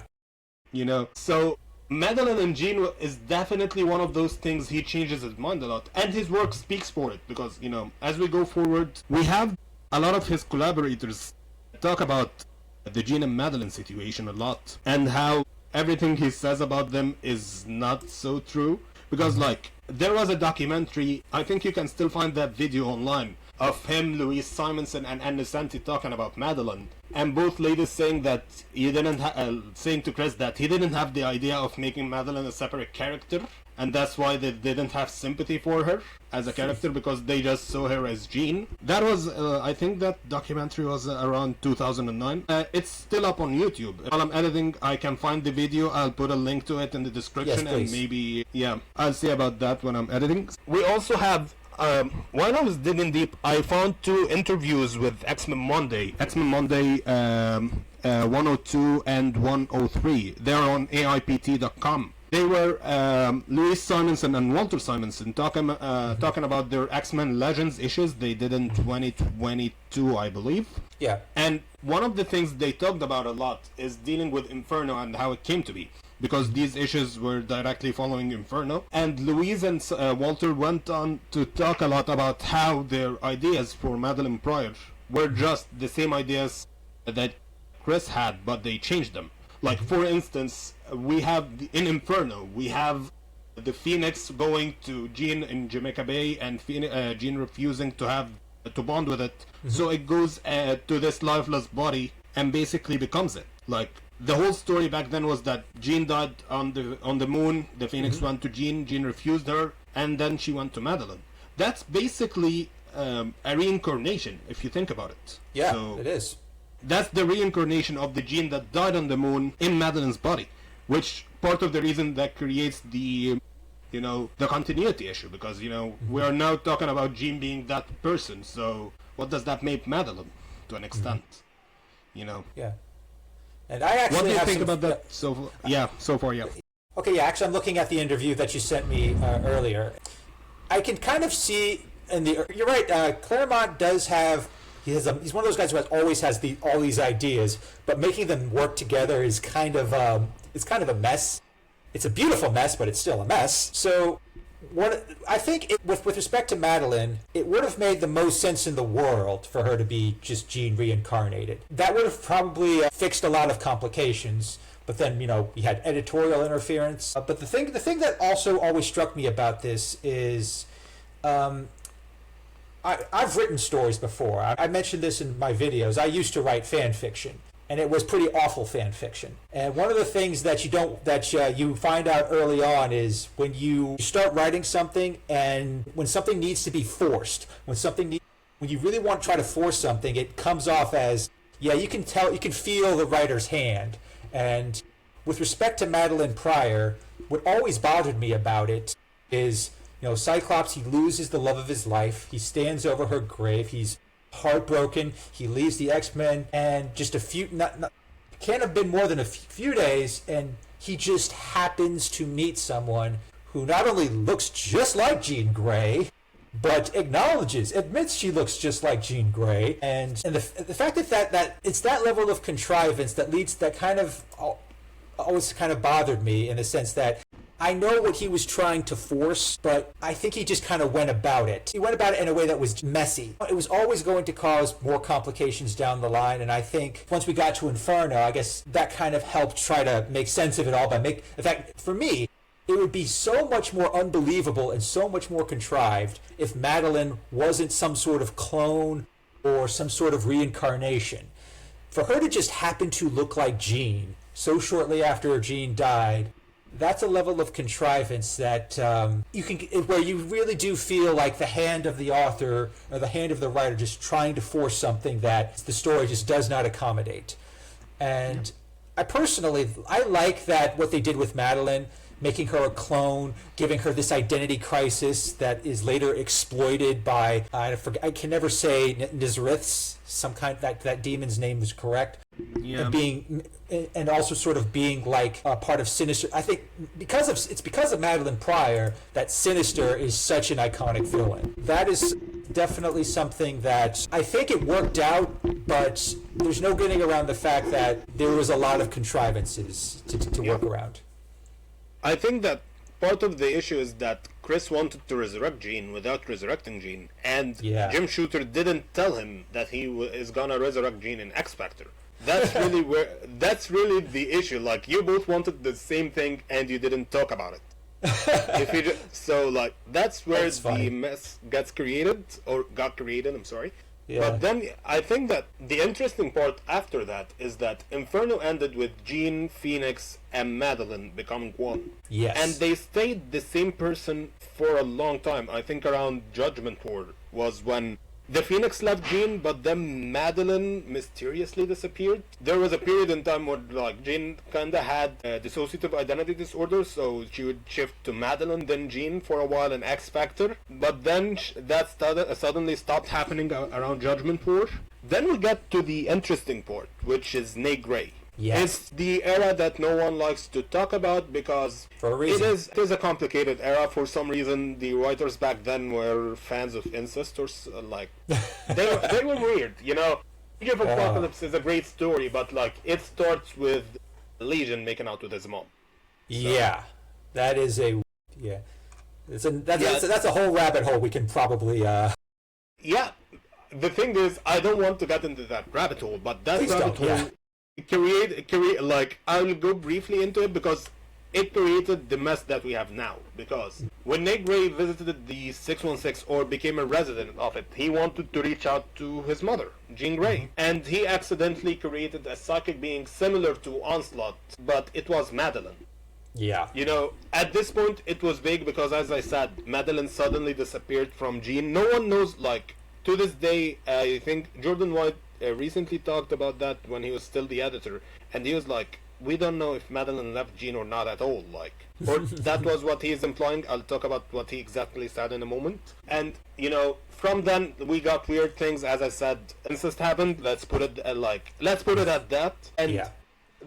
So Madeline and Jean is definitely one of those things he changes his mind a lot. And his work speaks for it because, as we go forward, we have a lot of his collaborators talk about the Jean and Madelyne situation a lot. And how everything he says about them is not so true. Because, like, there was a documentary, I think you can still find that video online, of him, Louise Simonson, and Anne Santi talking about Madelyne, and both ladies saying that saying to Chris that he didn't have the idea of making Madelyne a separate character, and that's why they didn't have sympathy for her as a character because they just saw her as Jean. That was, I think that documentary was around 2009. It's still up on YouTube. While I'm editing, I can find the video. I'll put a link to it in the description, and maybe, I'll see about that when I'm editing. We also have. While I was digging deep, I found two interviews with X-Men Monday 102 and 103. They're on AIPT.com. They were Louise Simonson and Walter Simonson talking about their X-Men Legends issues they did in 2022, I believe. Yeah. And one of the things they talked about a lot is dealing with Inferno and how it came to be. Because these issues were directly following Inferno. And Louise and Walter went on to talk a lot about how their ideas for Madeline Pryor were just the same ideas that Chris had, but they changed them. Like, for instance, we have, in Inferno, we have the Phoenix going to Jean in Jamaica Bay, and Jean refusing to bond with it. So it goes to this lifeless body and basically becomes it. Like, the whole story back then was that Jean died on the moon, the Phoenix went to Jean refused her, and then she went to Madelyne. That's basically a reincarnation, if you think about it. Yeah, so it is. That's the reincarnation of the Jean that died on the moon in Madelyne's body, which part of the reason that creates the continuity issue, because, we are now talking about Jean being that person, so what does that make Madelyne, to an extent, Yeah. And I actually what do you think about that so far? Okay, yeah, actually, I'm looking at the interview that you sent me earlier. I can kind of see you're right. Claremont does have. He's one of those guys who always has all these ideas, but making them work together is kind of it's kind of a mess. It's a beautiful mess, but it's still a mess. So, I think with respect to Madelyne, it would have made the most sense in the world for her to be just Jean reincarnated. That would have probably fixed a lot of complications. But then, we had editorial interference. But the thing that also always struck me about this is, I've written stories before. I mentioned this in my videos. I used to write fan fiction, and it was pretty awful fan fiction. And one of the things that you find out early on is when you start writing something, and when something needs to be forced, when you really want to try to force something, it comes off as, you can feel the writer's hand. And with respect to Madeline Pryor, what always bothered me about it is, Cyclops, he loses the love of his life. He stands over her grave. He's heartbroken. He leaves the X-Men, and just can't have been more than a few days, and he just happens to meet someone who not only looks just like Jean Grey, but admits she looks just like Jean Grey, and the fact that it's that level of contrivance that kind of always kind of bothered me, in the sense that I know what he was trying to force, but I think he just kind of went about it. He went about it in a way that was messy. It was always going to cause more complications down the line, and I think once we got to Inferno, I guess that kind of helped try to make sense of it all in fact, for me, it would be so much more unbelievable and so much more contrived if Madelyne wasn't some sort of clone or some sort of reincarnation. For her to just happen to look like Jean so shortly after Jean died, that's a level of contrivance that where you really do feel like the hand of the author or the hand of the writer just trying to force something that the story just does not accommodate. And I like that what they did with Madelyne, making her a clone, giving her this identity crisis that is later exploited by I can never say Nizriths, some kind that demon's name is correct. Yeah. And also sort of being like a part of Sinister. I think because of Madeline Pryor that Sinister is such an iconic villain. That is definitely something that I think it worked out, but there's no getting around the fact that there was a lot of contrivances to work around. I think that part of the issue is that Chris wanted to resurrect Jean without resurrecting Jean, and Jim Shooter didn't tell him that he is gonna resurrect Jean in X Factor. That's really the issue. Like, you both wanted the same thing and you didn't talk about it. That's where the mess got created. I'm sorry. Yeah. But then I think that the interesting part after that is that Inferno ended with Jean, Phoenix, and Madelyne becoming one. Yes. And they stayed the same person for a long time. I think around Judgment War was when the Phoenix left Jean, but then Madelyne mysteriously disappeared. There was a period in time where Jean kinda had dissociative identity disorder, so she would shift to Madelyne, then Jean for a while in X Factor. But then that suddenly stopped happening around Judgment War. Then we get to the interesting part, which is Nate Grey. Yes. It's the era that no one likes to talk about because it is a complicated era. For some reason, the writers back then were fans of incest, or they were weird. Age of Apocalypse is a great story, but it starts with Legion making out with his mom. So. Yeah, that is that's a whole rabbit hole we can probably. Yeah, the thing is, I don't want to get into that rabbit hole, but that rabbit hole. Yeah. I'll go briefly into it because it created the mess that we have now. Because when Nate Grey visited the 616 or became a resident of it, he wanted to reach out to his mother, Jean Grey. And he accidentally created a psychic being similar to Onslaught, but it was Madelyne. Yeah. At this point it was big because, as I said, Madelyne suddenly disappeared from Jean. No one knows, to this day, I think Jordan White recently talked about that when he was still the editor, and he was like, we don't know if Madelyne left Jean or not at all, or that was what he is implying. I'll talk about what he exactly said in a moment. And from then we got weird things. As I said, incest happened. Let's put it at that. And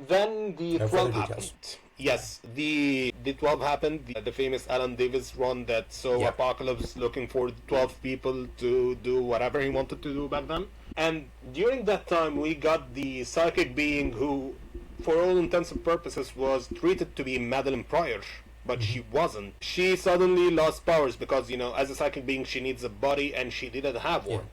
then the 12 happened. Yes, the 12 happened, the famous Alan Davis run that saw Yep. Apocalypse looking for 12 people to do whatever he wanted to do back then. And during that time, we got the psychic being who, for all intents and purposes, was treated to be Madeline Pryor, but she wasn't. She suddenly lost powers because, as a psychic being, she needs a body and she didn't have one.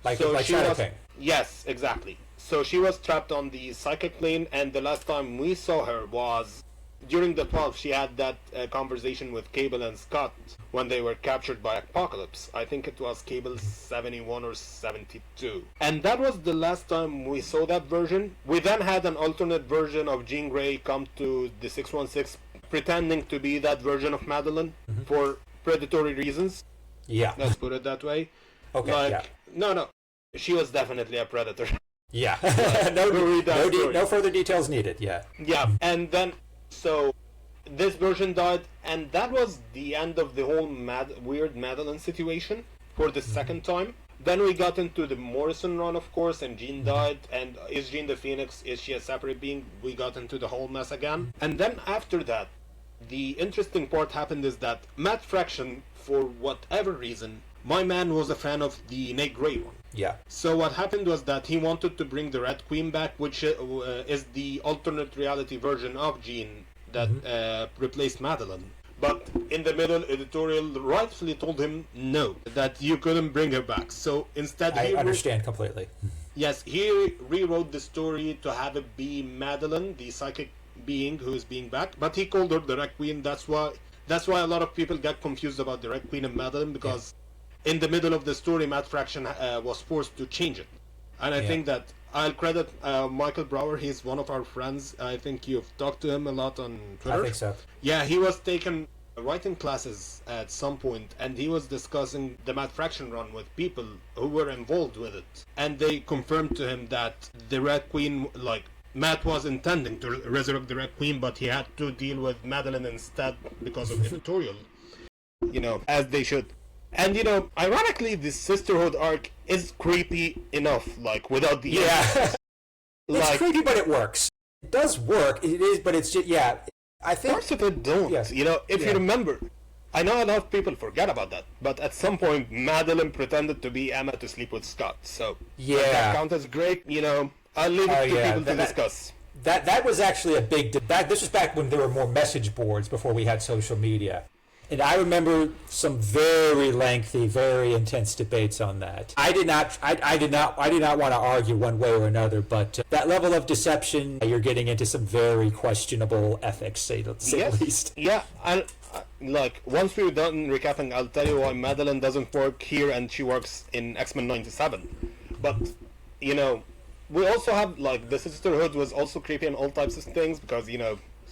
Like she Shadow was, King. Yes, exactly. So she was trapped on the psychic plane, and the last time we saw her was during the 12th. She had that conversation with Cable and Scott when they were captured by Apocalypse. I think it was Cable 71 or 72. And that was the last time we saw that version. We then had an alternate version of Jean Grey come to the 616 pretending to be that version of Madelyne for predatory reasons. Yeah. Let's put it that way. Okay. No. She was definitely a predator. Yeah. No no further details needed. Yeah. Yeah, and then so this version died, and that was the end of the whole weird Madelyne situation for the second time. Then we got into the Morrison run, of course, and Jean died. And is Jean the Phoenix? Is she a separate being? We got into the whole mess again. And then after that, the interesting part happened is that Matt Fraction, for whatever reason, my man was a fan of the Nate Gray one. Yeah. So what happened was that he wanted to bring the Red Queen back, which is the alternate reality version of Jean that replaced Madelyne. But in the middle, editorial rightfully told him no, that you couldn't bring her back. So instead, I understand completely. Yes, he rewrote the story to have it be Madelyne, the psychic being who is being back, but he called her the Red Queen. That's why a lot of people get confused about the Red Queen and Madelyne, because in the middle of the story, Matt Fraction was forced to change it. And I think that I'll credit Michael Brower. He's one of our friends. I think you've talked to him a lot on Twitter. I think so. Yeah, he was taking writing classes at some point, and he was discussing the Matt Fraction run with people who were involved with it. And they confirmed to him that the Red Queen, Matt was intending to resurrect the Red Queen, but he had to deal with Madelyne instead because of editorial. As they should. And ironically, the Sisterhood arc is creepy enough, without the It's creepy, but it works. It does work. It is, but it's just I think parts of it don't. Yes. If you remember, I know a lot of people forget about that, but at some point, Madelyne pretended to be Emma to sleep with Scott. So does that count as great? I'll leave it to people to discuss. That was actually a big debate. This was back when there were more message boards before we had social media. And I remember some very lengthy, very intense debates on that. I did not want to argue one way or another, but that level of deception, you're getting into some very questionable ethics, say the least. Yeah, and once we're done recapping, I'll tell you why Madelyne doesn't work here and she works in X-Men 97. But we also have the Sisterhood was also creepy and all types of things because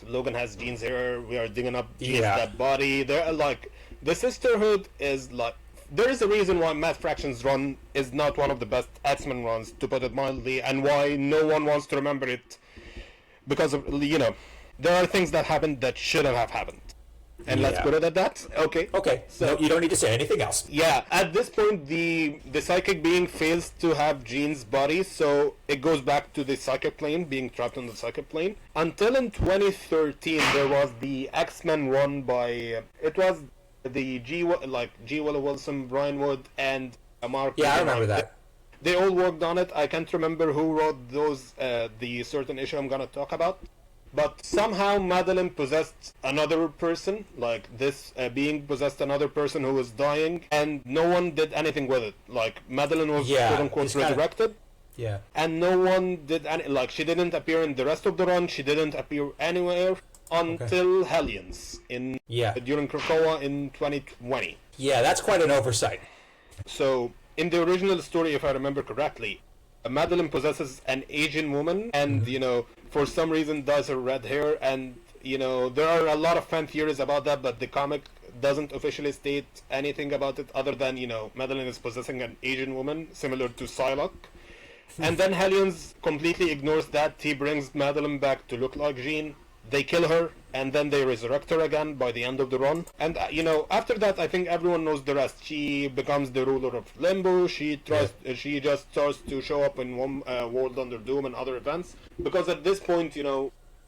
Logan has Jean's hair. We are digging up Jean's dead body. There are the Sisterhood is there is a reason why Matt Fraction's run is not one of the best X-Men runs, to put it mildly, and why no one wants to remember it because of there are things that happened that shouldn't have happened. And let's put it at that. Okay. So no, you don't need to say anything else. Yeah. At this point, the psychic being fails to have Jean's body, so it goes back to the psychic plane, being trapped on the psychic plane. Until in 2013, there was the X-Men run by it was the G. Willow Wilson, Brian Wood, and Mark. Yeah, I remember that. They all worked on it. I can't remember who wrote those. The certain issue I'm gonna talk about. But somehow Madelyne possessed another person, this being possessed another person who was dying, and no one did anything with it. Madelyne was quote-unquote resurrected, and no one did any, she didn't appear in the rest of the run, she didn't appear anywhere until Hellions during Krakoa in 2020. Yeah, that's quite an oversight. So, in the original story, if I remember correctly, Madelyne possesses an Asian woman, and for some reason dyes her red hair, and there are a lot of fan theories about that, but the comic doesn't officially state anything about it other than Madelyne is possessing an Asian woman similar to Psylocke. And then Hellions completely ignores that. He brings Madelyne back to look like Jean. They kill her, and then they resurrect her again by the end of the run. And, after that, I think everyone knows the rest. She becomes the ruler of Limbo. She just starts to show up in one World Under Doom and other events. Because at this point,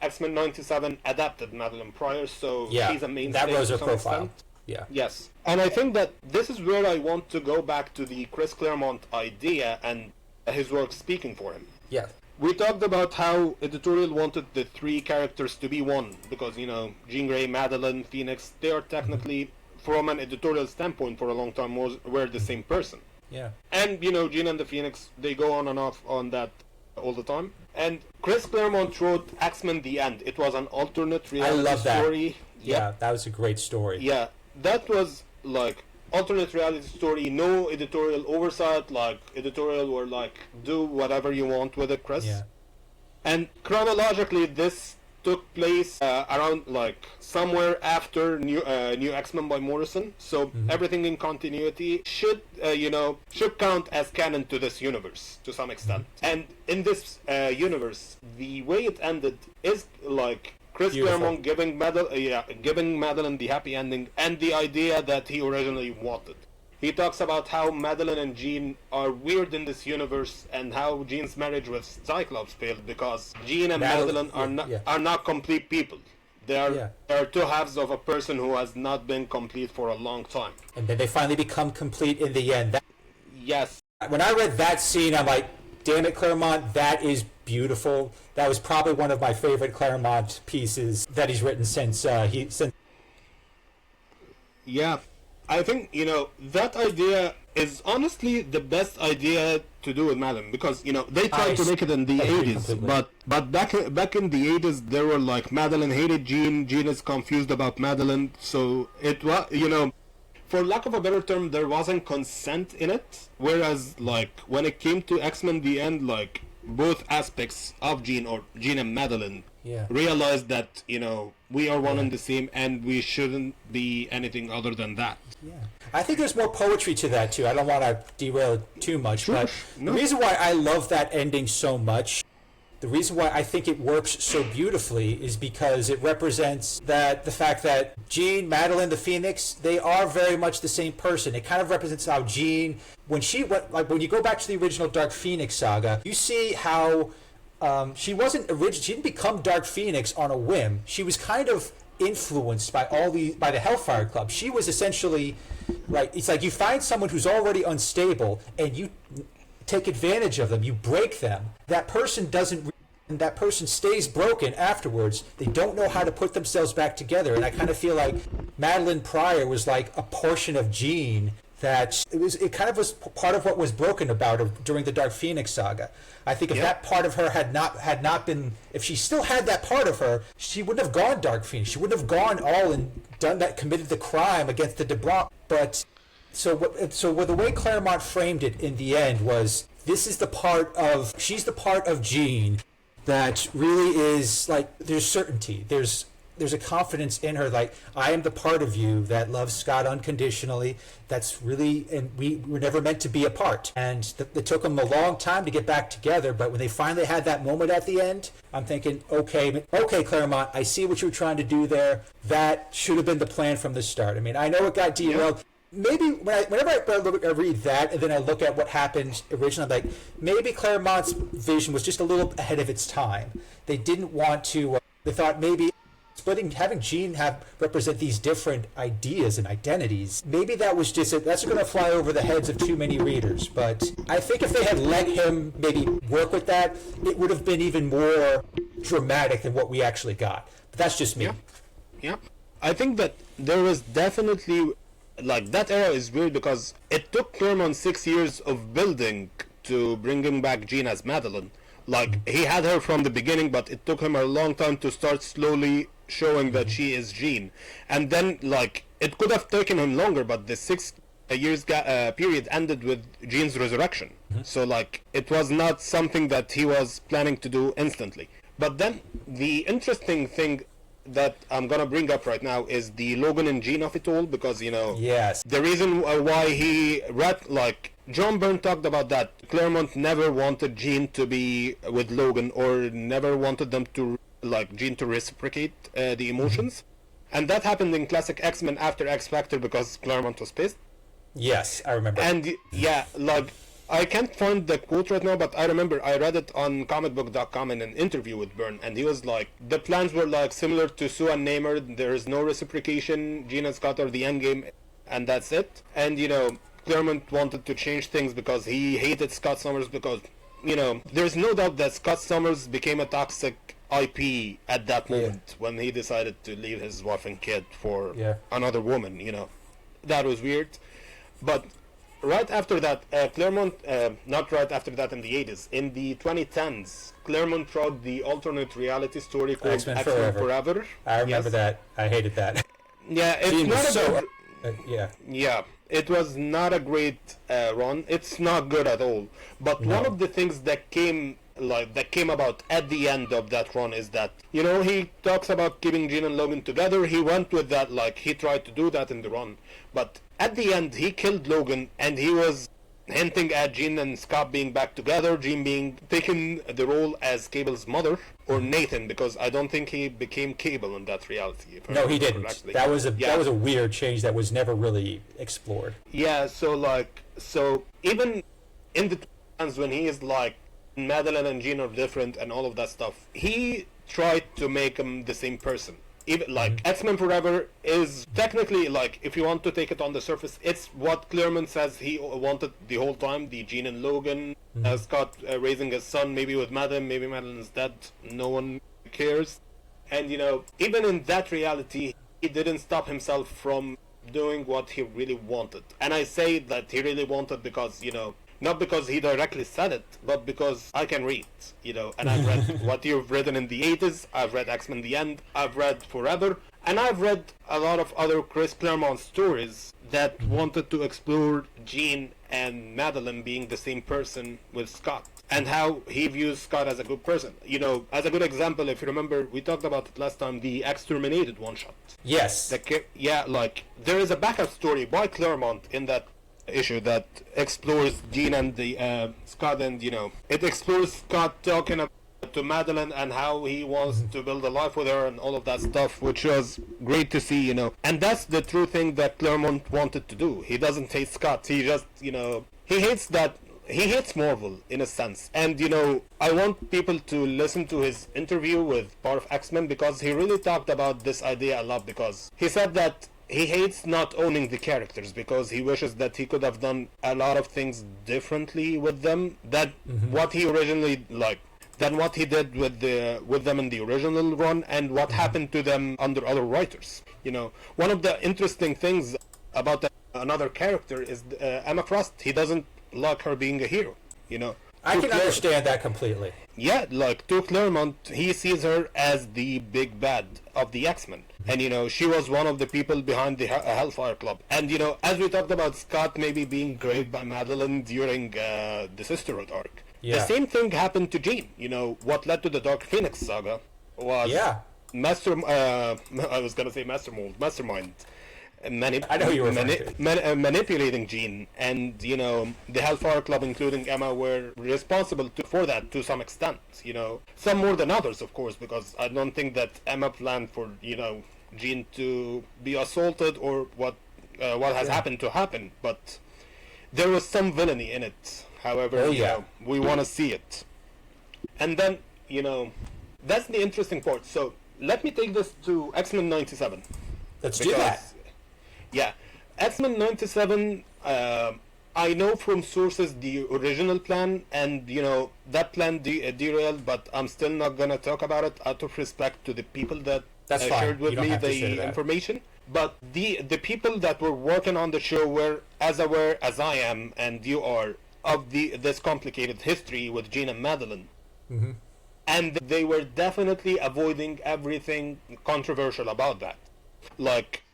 X-Men 97 adapted Madeline Pryor, so she's a mainstay. That was her to some profile. extent. Yeah. Yes. And I think that this is where I want to go back to the Chris Claremont idea and his work speaking for him. Yeah. We talked about how editorial wanted the three characters to be one, because, you know, Jean Grey, Madelyne, Phoenix, they are technically, from an editorial standpoint, for a long time, were the same person. Yeah. And, you know, Jean and the Phoenix, they go on and off on that all the time. And Chris Claremont wrote X-Men The End. It was an alternate reality story. Yeah, that was a great story. Yeah, that was, like, alternate reality story, no editorial oversight, like, editorial were like, do whatever you want with it, Chris. Yeah. And chronologically, this took place around, like, somewhere after New X-Men by Morrison, so everything in continuity should count as canon to this universe, to some extent. And in this universe, the way it ended is, like, Chris Claremont giving Madeline the happy ending and the idea that he originally wanted. He talks about how Madeline and Jean are weird in this universe and how Jean's marriage with Cyclops failed because Jean and Madeline are not complete people. They are two halves of a person who has not been complete for a long time. And then they finally become complete in the end. Yes. When I read that scene, I'm like, damn it, Claremont, that is beautiful. That was probably one of my favorite Claremont pieces that he's written since Yeah, I think, you know, that idea is honestly the best idea to do with Madeline, because, you know, they tried to make it in the 80s, but back in the 80s, there were, like, Madeline hated Jean is confused about Madeline, so it was, you know, for lack of a better term, there wasn't consent in it, whereas, like, when it came to X-Men The End, like, both aspects of Jean and Madelyne realized that, you know, we are one and the same and we shouldn't be anything other than that. Yeah. I think there's more poetry to that too. I don't want to derail it too much, but the reason why I love that ending so much, the reason why I think it works so beautifully is because it represents the fact that Jean, Madelyne, the Phoenix, they are very much the same person. It kind of represents how Jean, when you go back to the original Dark Phoenix saga, you see how she didn't become Dark Phoenix on a whim. She was kind of influenced by the Hellfire Club. She was essentially it's like you find someone who's already unstable and you take advantage of them, you break them. That person stays broken afterwards. They don't know how to put themselves back together. And I kind of feel like Madeline Pryor was like a portion of Jean that it kind of was part of what was broken about her during the Dark Phoenix saga. I think if that part of her had not been, if she still had that part of her, she wouldn't have gone Dark Phoenix. She wouldn't have gone all and committed the crime against the DeBron. But so the way Claremont framed it in the end was, she's the part of Jean that really is like, there's certainty. There's a confidence in her, like, I am the part of you that loves Scott unconditionally. That's really, and we were never meant to be apart. And it took them a long time to get back together, but when they finally had that moment at the end, I'm thinking, okay, Claremont, I see what you were trying to do there. That should have been the plan from the start. I mean, I know it got derailed. Yeah. Maybe whenever I read that and then I look at what happened originally, I'm like, maybe Claremont's vision was just a little ahead of its time. They didn't want to, they thought maybe having Jean represent these different ideas and identities, maybe that was that's going to fly over the heads of too many readers. But I think if they had let him maybe work with that, it would have been even more dramatic than what we actually got. But that's just me. Yeah. I think that there was definitely, like, that era is weird because it took Claremont 6 years of building to bringing back Jean as Madelyne. Like, he had her from the beginning, but it took him a long time to start slowly showing that she is Jean. And then, like, it could have taken him longer, but the 6 years period ended with Jean's resurrection. So, like, it was not something that he was planning to do instantly. But then, the interesting thing that I'm gonna bring up right now is the Logan and Jean of it all, because, you know, the reason why he read, like, John Byrne talked about that Claremont never wanted Jean to be with Logan, or never wanted them to, like, Jean to reciprocate the emotions, and that happened in classic X-Men after X Factor because Claremont was pissed. Yes, I remember. And yeah, like, I can't find the quote right now, but I remember I read it on comicbook.com in an interview with Byrne, and he was like, the plans were like similar to Sue and Namor. There is no reciprocation. Jean and Scott are the endgame, and that's it. And Claremont wanted to change things because he hated Scott Summers because there's no doubt that Scott Summers became a toxic IP at that moment when he decided to leave his wife and kid for another woman. That was weird, but. Right after that, Claremont, not right after that in the 80s, in the 2010s, Claremont wrote the alternate reality story called X-Men Forever. I remember that. I hated that. Yeah, it's not yeah, it was not a great run. It's not good at all. But one of the things that came about at the end of that run is that he talks about keeping Jean and Logan together. He went with that, he tried to do that in the run, but at the end he killed Logan, and he was hinting at Jean and Scott being back together, Jean being taking the role as Cable's mother, or Nathan, because I don't think he became Cable in that reality. No, he didn't. Correctly. That was a weird change that was never really explored. Yeah, so even in the times when he is like Madeline and Jean are different and all of that stuff, he tried to make them the same person. Even X-Men Forever is technically, if you want to take it on the surface, it's what Claremont says he wanted the whole time, the Jean and Logan, Scott raising his son, maybe with Madeleine, maybe Madeleine is dead, no one cares. And even in that reality, he didn't stop himself from doing what he really wanted. And I say that he really wanted because, not because he directly said it, but because I can read, and I've read what you've written in the 80s, I've read X-Men The End, I've read Forever, and I've read a lot of other Chris Claremont stories that wanted to explore Jean and Madelyne being the same person with Scott, and how he views Scott as a good person. As a good example, if you remember, we talked about it last time, the Exterminated one-shot. Yes. There is a backup story by Claremont in that issue that explores Jean and the Scott, and it explores Scott talking to Madelyne and how he wants to build a life with her and all of that stuff, which was great to see, and that's the true thing that Claremont wanted to do. He doesn't hate Scott, he just he hates Marvel in a sense. And I want people to listen to his interview with part of X-Men, because he really talked about this idea a lot, because he said that he hates not owning the characters because he wishes that he could have done a lot of things differently with them what he originally than what he did with them in the original run, and what happened to them under other writers. One of the interesting things about another character is Emma Frost. He doesn't like her being a hero. I can understand that completely. Yeah, to Claremont, he sees her as the big bad of the X-Men. And, she was one of the people behind the Hellfire Club. And, as we talked about Scott maybe being great by Madelyne during the Sisterhood arc, the same thing happened to Jean. What led to the Dark Phoenix saga was Mastermind. I know you were manipulating Jean, and the Hellfire Club, including Emma, were responsible for that to some extent. Some more than others, of course, because I don't think that Emma planned for Jean to be assaulted or what has happened to happen, but there was some villainy in it. However, we want to see it, and then that's the interesting part. So let me take this to X-Men '97. Let's do that. Yeah, X-Men '97, I know from sources the original plan, and that plan derailed, but I'm still not gonna talk about it out of respect to the people that shared with me the information. But the people that were working on the show were as aware as I am, and you are, of this complicated history with Jean and Madelyne. And they were definitely avoiding everything controversial about that.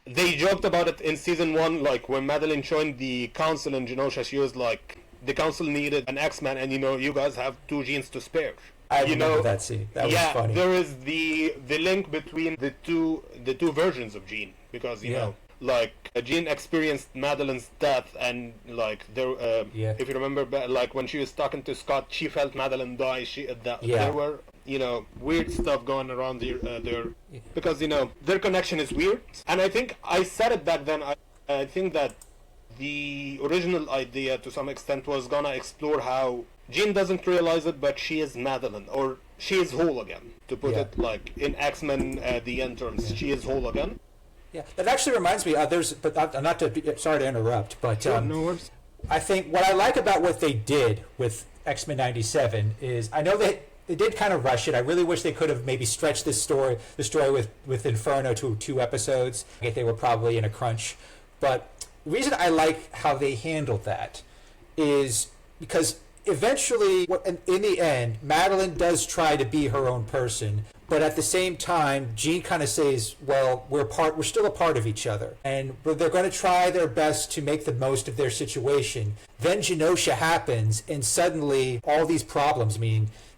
They joked about it in season 1, when Madelyne joined the council in Genosha, she was like, the council needed an X-Man, and you guys have 2 genes to spare. I remember that scene. That was funny. There is the link between the two versions of Jean, because Jean experienced Madelyne's death, and if you remember, when she was talking to Scott, she felt Madelyne die. There were weird stuff going around there, because their connection is weird. And I think I said it back then. I think that the original idea to some extent was gonna explore how Jean doesn't realize it, but she is Madelyne, or she is whole again. To put it like in X-Men the end terms, she is whole again. Yeah, that actually reminds me. Sorry to interrupt, but No worries. I think what I like about what they did with X-Men '97 is I know they did kind of rush it. I really wish they could have maybe stretched the story with Inferno to 2 episodes. I think they were probably in a crunch, but the reason I like how they handled that is because eventually, in the end, Madelyne does try to be her own person, but at the same time, Jean kind of says, "Well, we're still a part of each other, and they're going to try their best to make the most of their situation." Then Genosha happens, and suddenly all these problems,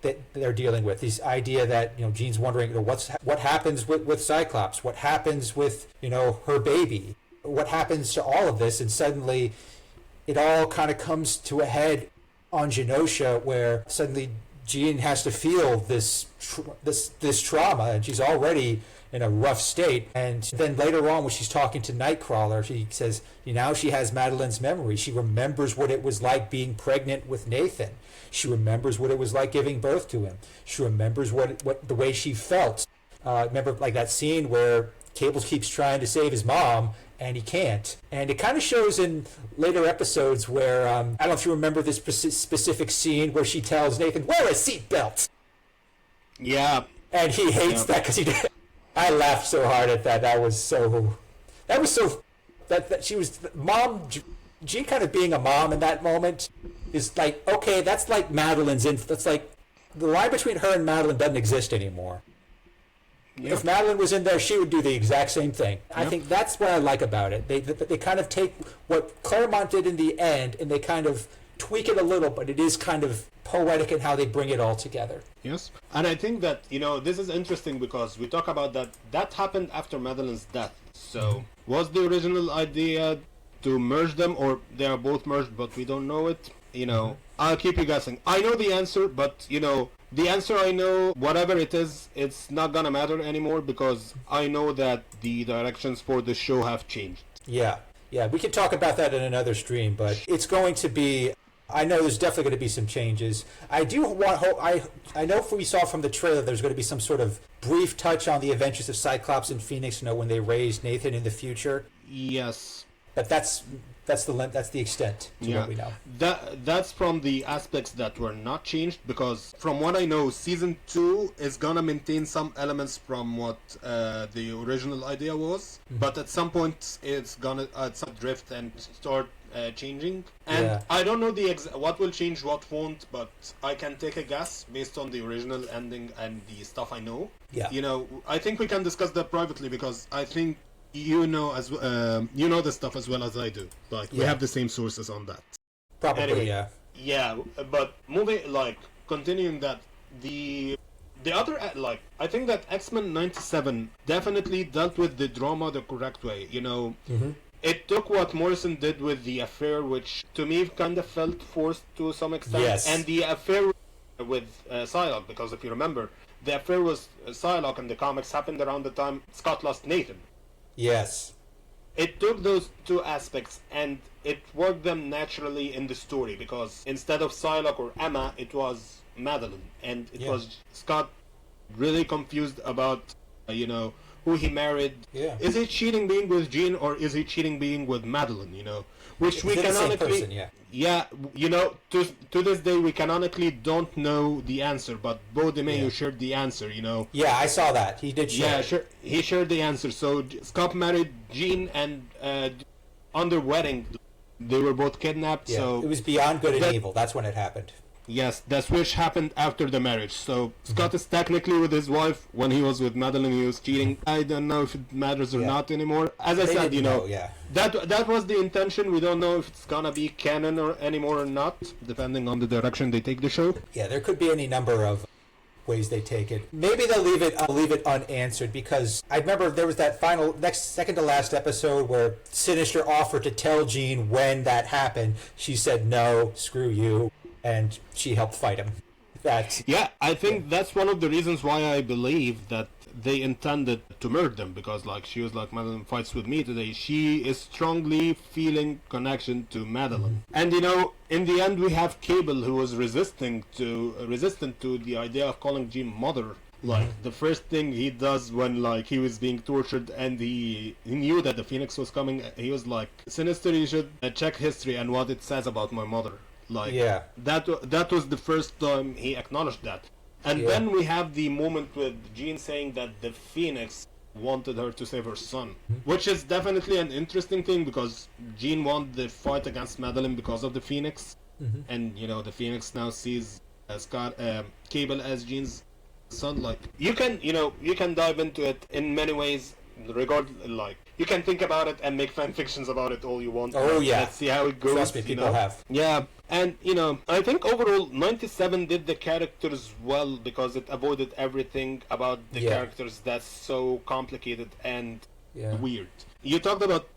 that they're dealing with, this idea that Jean's wondering, what happens with Cyclops, what happens with her baby, what happens to all of this, and suddenly it all kind of comes to a head on Genosha, where suddenly Jean has to feel this trauma, and she's already in a rough state. And then later on, when she's talking to Nightcrawler, she says, now she has Madelyne's memory. She remembers what it was like being pregnant with Nathan. She remembers what it was like giving birth to him. She remembers what the way she felt. Remember, like that scene where Cable keeps trying to save his mom, and he can't. And it kind of shows in later episodes where, I don't know if you remember this specific scene where she tells Nathan, wear a seatbelt! Yeah. And he hates that because he did. I laughed so hard at that. That she was, Mom, Jean kind of being a mom in that moment is like, okay, that's like Madelyne's, that's like, the line between her and Madelyne doesn't exist anymore. Yep. If Madelyne was in there, she would do the exact same thing. Yep. I think that's what I like about it. They kind of take what Claremont did in the end, and they kind of tweak it a little, but it is kind of poetic in how they bring it all together. Yes, and I think that, this is interesting because we talk about that happened after Madelyne's death. So, was the original idea to merge them, or they are both merged, but we don't know it? I'll keep you guessing. I know the answer, but, the answer I know, whatever it is, it's not gonna matter anymore because I know that the directions for the show have changed. Yeah, we can talk about that in another stream, but it's going to be, I know there's definitely going to be some changes. I know if we saw from the trailer there's going to be some sort of brief touch on the adventures of Cyclops and Phoenix, when they raise Nathan in the future. Yes. But that's the extent to what we know. That's from the aspects that were not changed, because from what I know, season 2 is gonna maintain some elements from what the original idea was, but at some point it's gonna drift and start changing. And I don't know what will change, what won't, but I can take a guess based on the original ending and the stuff I know. Yeah. I think we can discuss that privately, because I think the stuff as well as I do. We have the same sources on that. Probably, anyway, yeah. But continuing that, the other, I think that X-Men '97 definitely dealt with the drama the correct way. It took what Morrison did with the affair, which to me kind of felt forced to some extent. Yes. And the affair with Psylocke, because if you remember, the affair with Psylocke in the comics happened around the time Scott lost Nathan. Yes. It took those two aspects and it worked them naturally in the story, because instead of Psylocke or Emma, it was Madelyne, and it was Scott really confused about, who he married. Yeah. Is he cheating being with Jean, or is he cheating being with Madelyne, which we canonically... to this day we canonically don't know the answer, but Bo DeMayo shared the answer, Yeah, I saw that. He did share. Yeah, sure. He shared the answer. So Scott married Jean, and on their wedding, they were both kidnapped. Yeah. So it was beyond good and evil. That's when it happened. Yes, the switch happened after the marriage. So Scott is technically with his wife. When he was with Madelyne, he was cheating. I don't know if it matters or not anymore. As I said, that was the intention. We don't know if it's gonna be canon anymore or not, depending on the direction they take the show. Yeah, there could be any number of ways they take it. Maybe they'll leave it unanswered, because I remember there was that second to last episode where Sinister offered to tell Jean when that happened. She said no, screw you. And she helped fight him. That's Yeah, I think that's one of the reasons why I believe that they intended to murder them, because like she was like, Madelyne fights with me today. She is strongly feeling connection to Madelyne. And in the end we have Cable, who was resistant to the idea of calling Jean mother. Like the first thing he does when like he was being tortured and he knew that the Phoenix was coming, he was like, Sinister, you should check history and what it says about my mother. Like that was the first time he acknowledged that. And then we have the moment with Jean saying that the Phoenix wanted her to save her son, which is definitely an interesting thing, because Jean won the fight against Madelyne because of the Phoenix, and the Phoenix now sees Cable as Jean's son. Like you can dive into it in many ways. Like you can think about it and make fan fictions about it all you want. Oh yeah, let's see how it goes. Trust me, people have. Yeah, and I think overall 97 did the characters well, because it avoided everything about the characters that's so complicated and weird. You talked about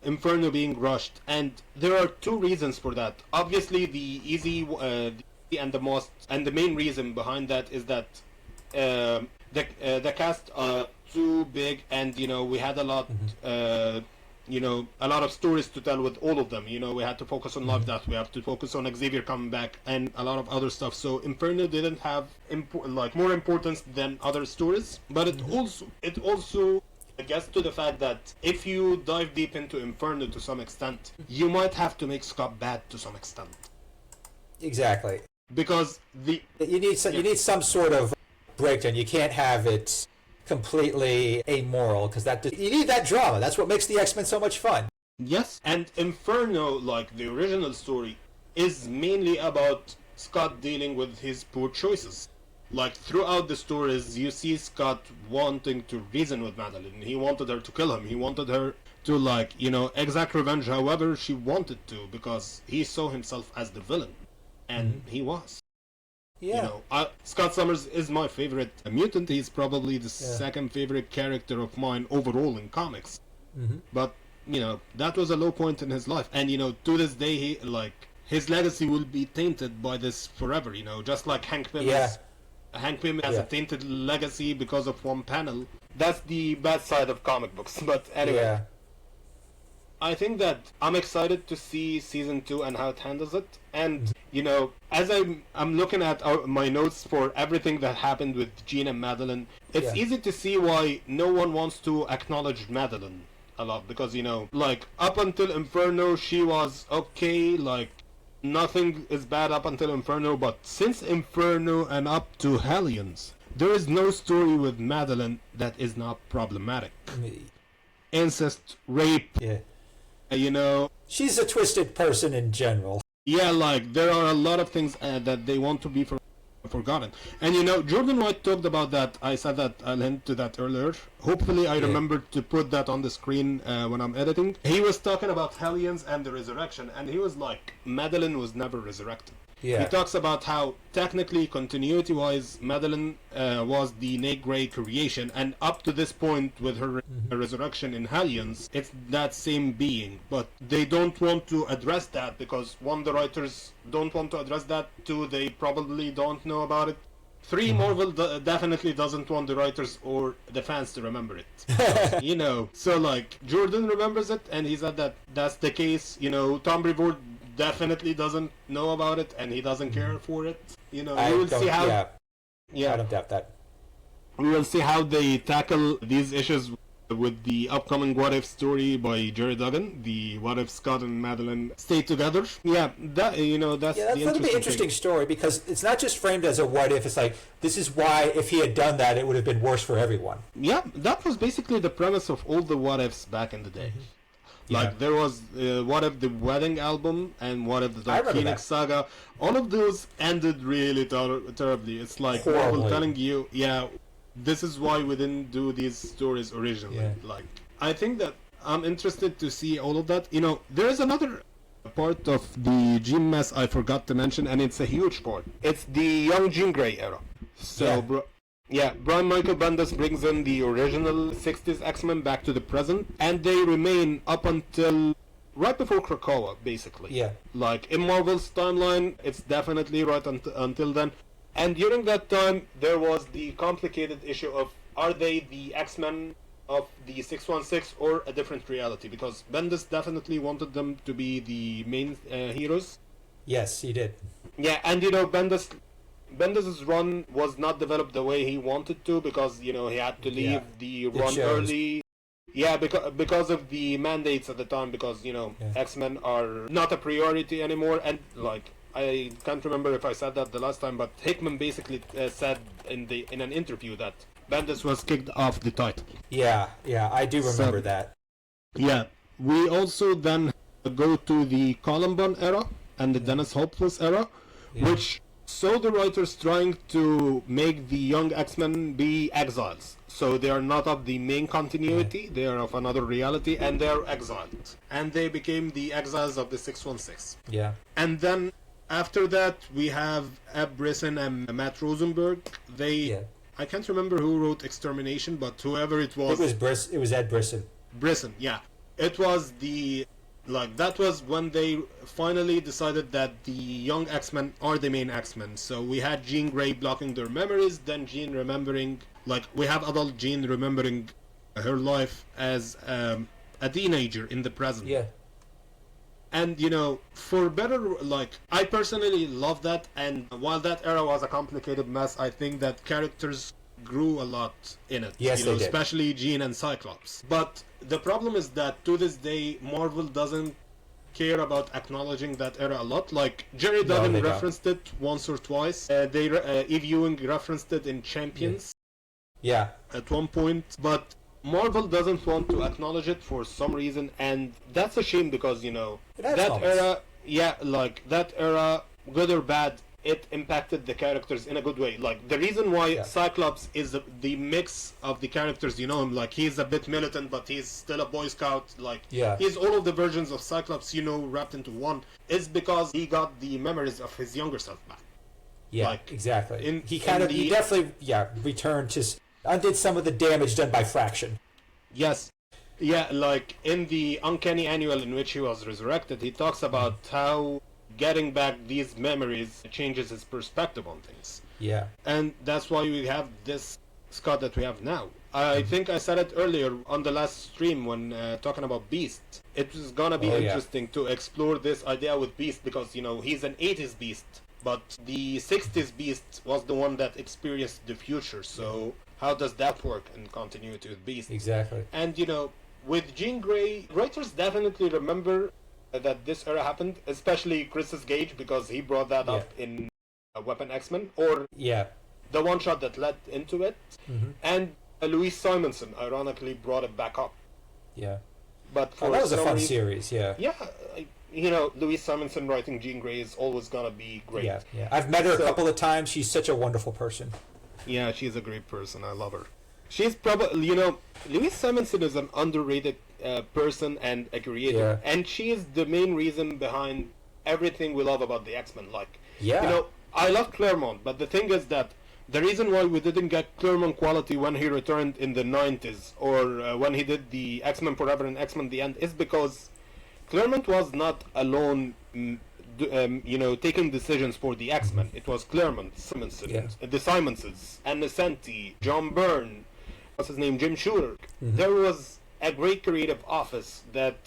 Inferno being rushed, and there are two reasons for that. Obviously, the easy and the main reason behind that is that the cast are too big, and we had a lot a lot of stories to tell with all of them. We had to focus on Love Death, we have to focus on Xavier coming back, and a lot of other stuff. So Inferno didn't have more importance than other stories, but it also gets to the fact that if you dive deep into Inferno to some extent, you might have to make Scott bad to some extent. Exactly. Because you need some sort of breakdown. You can't have it completely amoral, because you need that drama. That's what makes the X-Men so much fun. Yes, and Inferno, like the original story, is mainly about Scott dealing with his poor choices. Like throughout the stories, you see Scott wanting to reason with Madelyne. He wanted her to kill him. He wanted her to exact revenge however she wanted to, because he saw himself as the villain, and he was. Yeah. Scott Summers is my favorite mutant. He's probably the second favorite character of mine overall in comics. But, that was a low point in his life. And, to this day, his legacy will be tainted by this forever, just like Hank Pym has a tainted legacy because of one panel. That's the bad side of comic books. But anyway, I think that I'm excited to see season 2 and how it handles it. And as I'm looking at my notes for everything that happened with Jean and Madelyne, it's easy to see why no one wants to acknowledge Madelyne a lot, because up until Inferno she was okay, nothing is bad up until Inferno, but since Inferno and up to Hellions, there is no story with Madelyne that is not problematic. Incest, rape, she's a twisted person in general. Yeah, there are a lot of things that they want to be forgotten. And Jordan White talked about that. I said that I'll hint to that earlier. Hopefully I remember to put that on the screen when I'm editing. He was talking about Hellions and the resurrection, and he was like, Madelyne was never resurrected. He talks about how technically, continuity-wise, Madelyne was the Nate Gray creation, and up to this point with her resurrection in Hellions, it's that same being. But they don't want to address that, because one, the writers don't want to address that, two, they probably don't know about it. Three, Marvel definitely doesn't want the writers or the fans to remember it. So Jordan remembers it, and he said that that's the case. Tom Brevoort definitely doesn't know about it, and he doesn't care for it. We will see how. I don't doubt that. We will see how they tackle these issues with the upcoming What If story by Jerry Duggan. The What If Scott and Madelyne stay together. Yeah, that's the that'll be an interesting story, because it's not just framed as a what if. It's this is why if he had done that, it would have been worse for everyone. Yeah, that was basically the premise of all the What Ifs back in the day. There was What If the Wedding album and What If the Dark Phoenix saga. All of those ended really terribly. It's Marvel telling you, this is why we didn't do these stories originally. I think that I'm interested to see all of that. There is another part of the Jean mess I forgot to mention, and it's a huge part. It's the young Jean Grey era. So, Brian Michael Bendis brings in the original 60s X-Men back to the present, and they remain up until right before Krakoa, basically. In Marvel's timeline, it's definitely right until then. And during that time, there was the complicated issue of, are they the X-Men of the 616 or a different reality? Because Bendis definitely wanted them to be the main heroes. Yes, he did. Yeah, and Bendis's run was not developed the way he wanted to, because he had to leave the run early. Yeah, because of the mandates at the time, because X-Men are not a priority anymore, and I can't remember if I said that the last time, but Hickman basically said in an interview that Bendis was kicked off the title. Yeah, I do remember that. Yeah, we also then go to the Columbine era and the Dennis Hopeless era, which saw the writers trying to make the young X-Men be exiles. So they are not of the main continuity, they are of another reality, and they are exiled. And they became the exiles of the 616. Yeah. And then after that, we have Ab Brisson and Matt Rosenberg. I can't remember who wrote Extermination, but whoever it was. It was Ed Brisson. Brisson, yeah. It was that was when they finally decided that the young X-Men are the main X-Men. So we had Jean Grey blocking their memories, then Jean remembering, we have adult Jean remembering her life as a teenager in the present. Yeah. And for better, I personally love that, and while that era was a complicated mess, I think that characters grew a lot in it. Yes, they did. Especially Jean and Cyclops. But the problem is that to this day, Marvel doesn't care about acknowledging that era a lot. Jerry Duggan referenced it once or twice. Eve Ewing referenced it in Champions. Yeah. At one point, but Marvel doesn't want to acknowledge it for some reason, and that's a shame, because that era, good or bad, it impacted the characters in a good way. The reason why Cyclops is the mix of the characters, him, he's a bit militant, but he's still a Boy Scout, he's all of the versions of Cyclops, wrapped into one, is because he got the memories of his younger self back. Yeah, exactly. He definitely returned to undid some of the damage done by Fraction. Yes. Yeah, in the Uncanny Annual in which he was resurrected, he talks about how getting back these memories changes his perspective on things. Yeah. And that's why we have this Scott that we have now. I think I said it earlier on the last stream when talking about Beast. It was gonna be interesting to explore this idea with Beast, because, he's an 80s Beast, but the 60s Beast was the one that experienced the future, so how does that work in continuity with Beast? Exactly. And, with Jean Grey, writers definitely remember that this era happened, especially Chris's Gage, because he brought that up in Weapon X-Men, or the one-shot that led into it. Mm-hmm. And Louise Simonson, ironically, brought it back up. Yeah. But for that was a fun series, yeah. Yeah, Louise Simonson writing Jean Grey is always going to be great. Yeah. I've met her a couple of times. She's such a wonderful person. Yeah, she's a great person. I love her. She's probably, Louise Simonson is an underrated person and a creator. Yeah. And she is the main reason behind everything we love about the X-Men. I love Claremont, but the thing is that the reason why we didn't get Claremont quality when he returned in the 90s, or when he did the X-Men Forever and X-Men The End, is because Claremont was not alone taking decisions for the X-Men. It was Claremont, Simonson, the Simonsons, Ann Nocenti, John Byrne, what's his name, Jim Shooter. Mm-hmm. There was a great creative office that,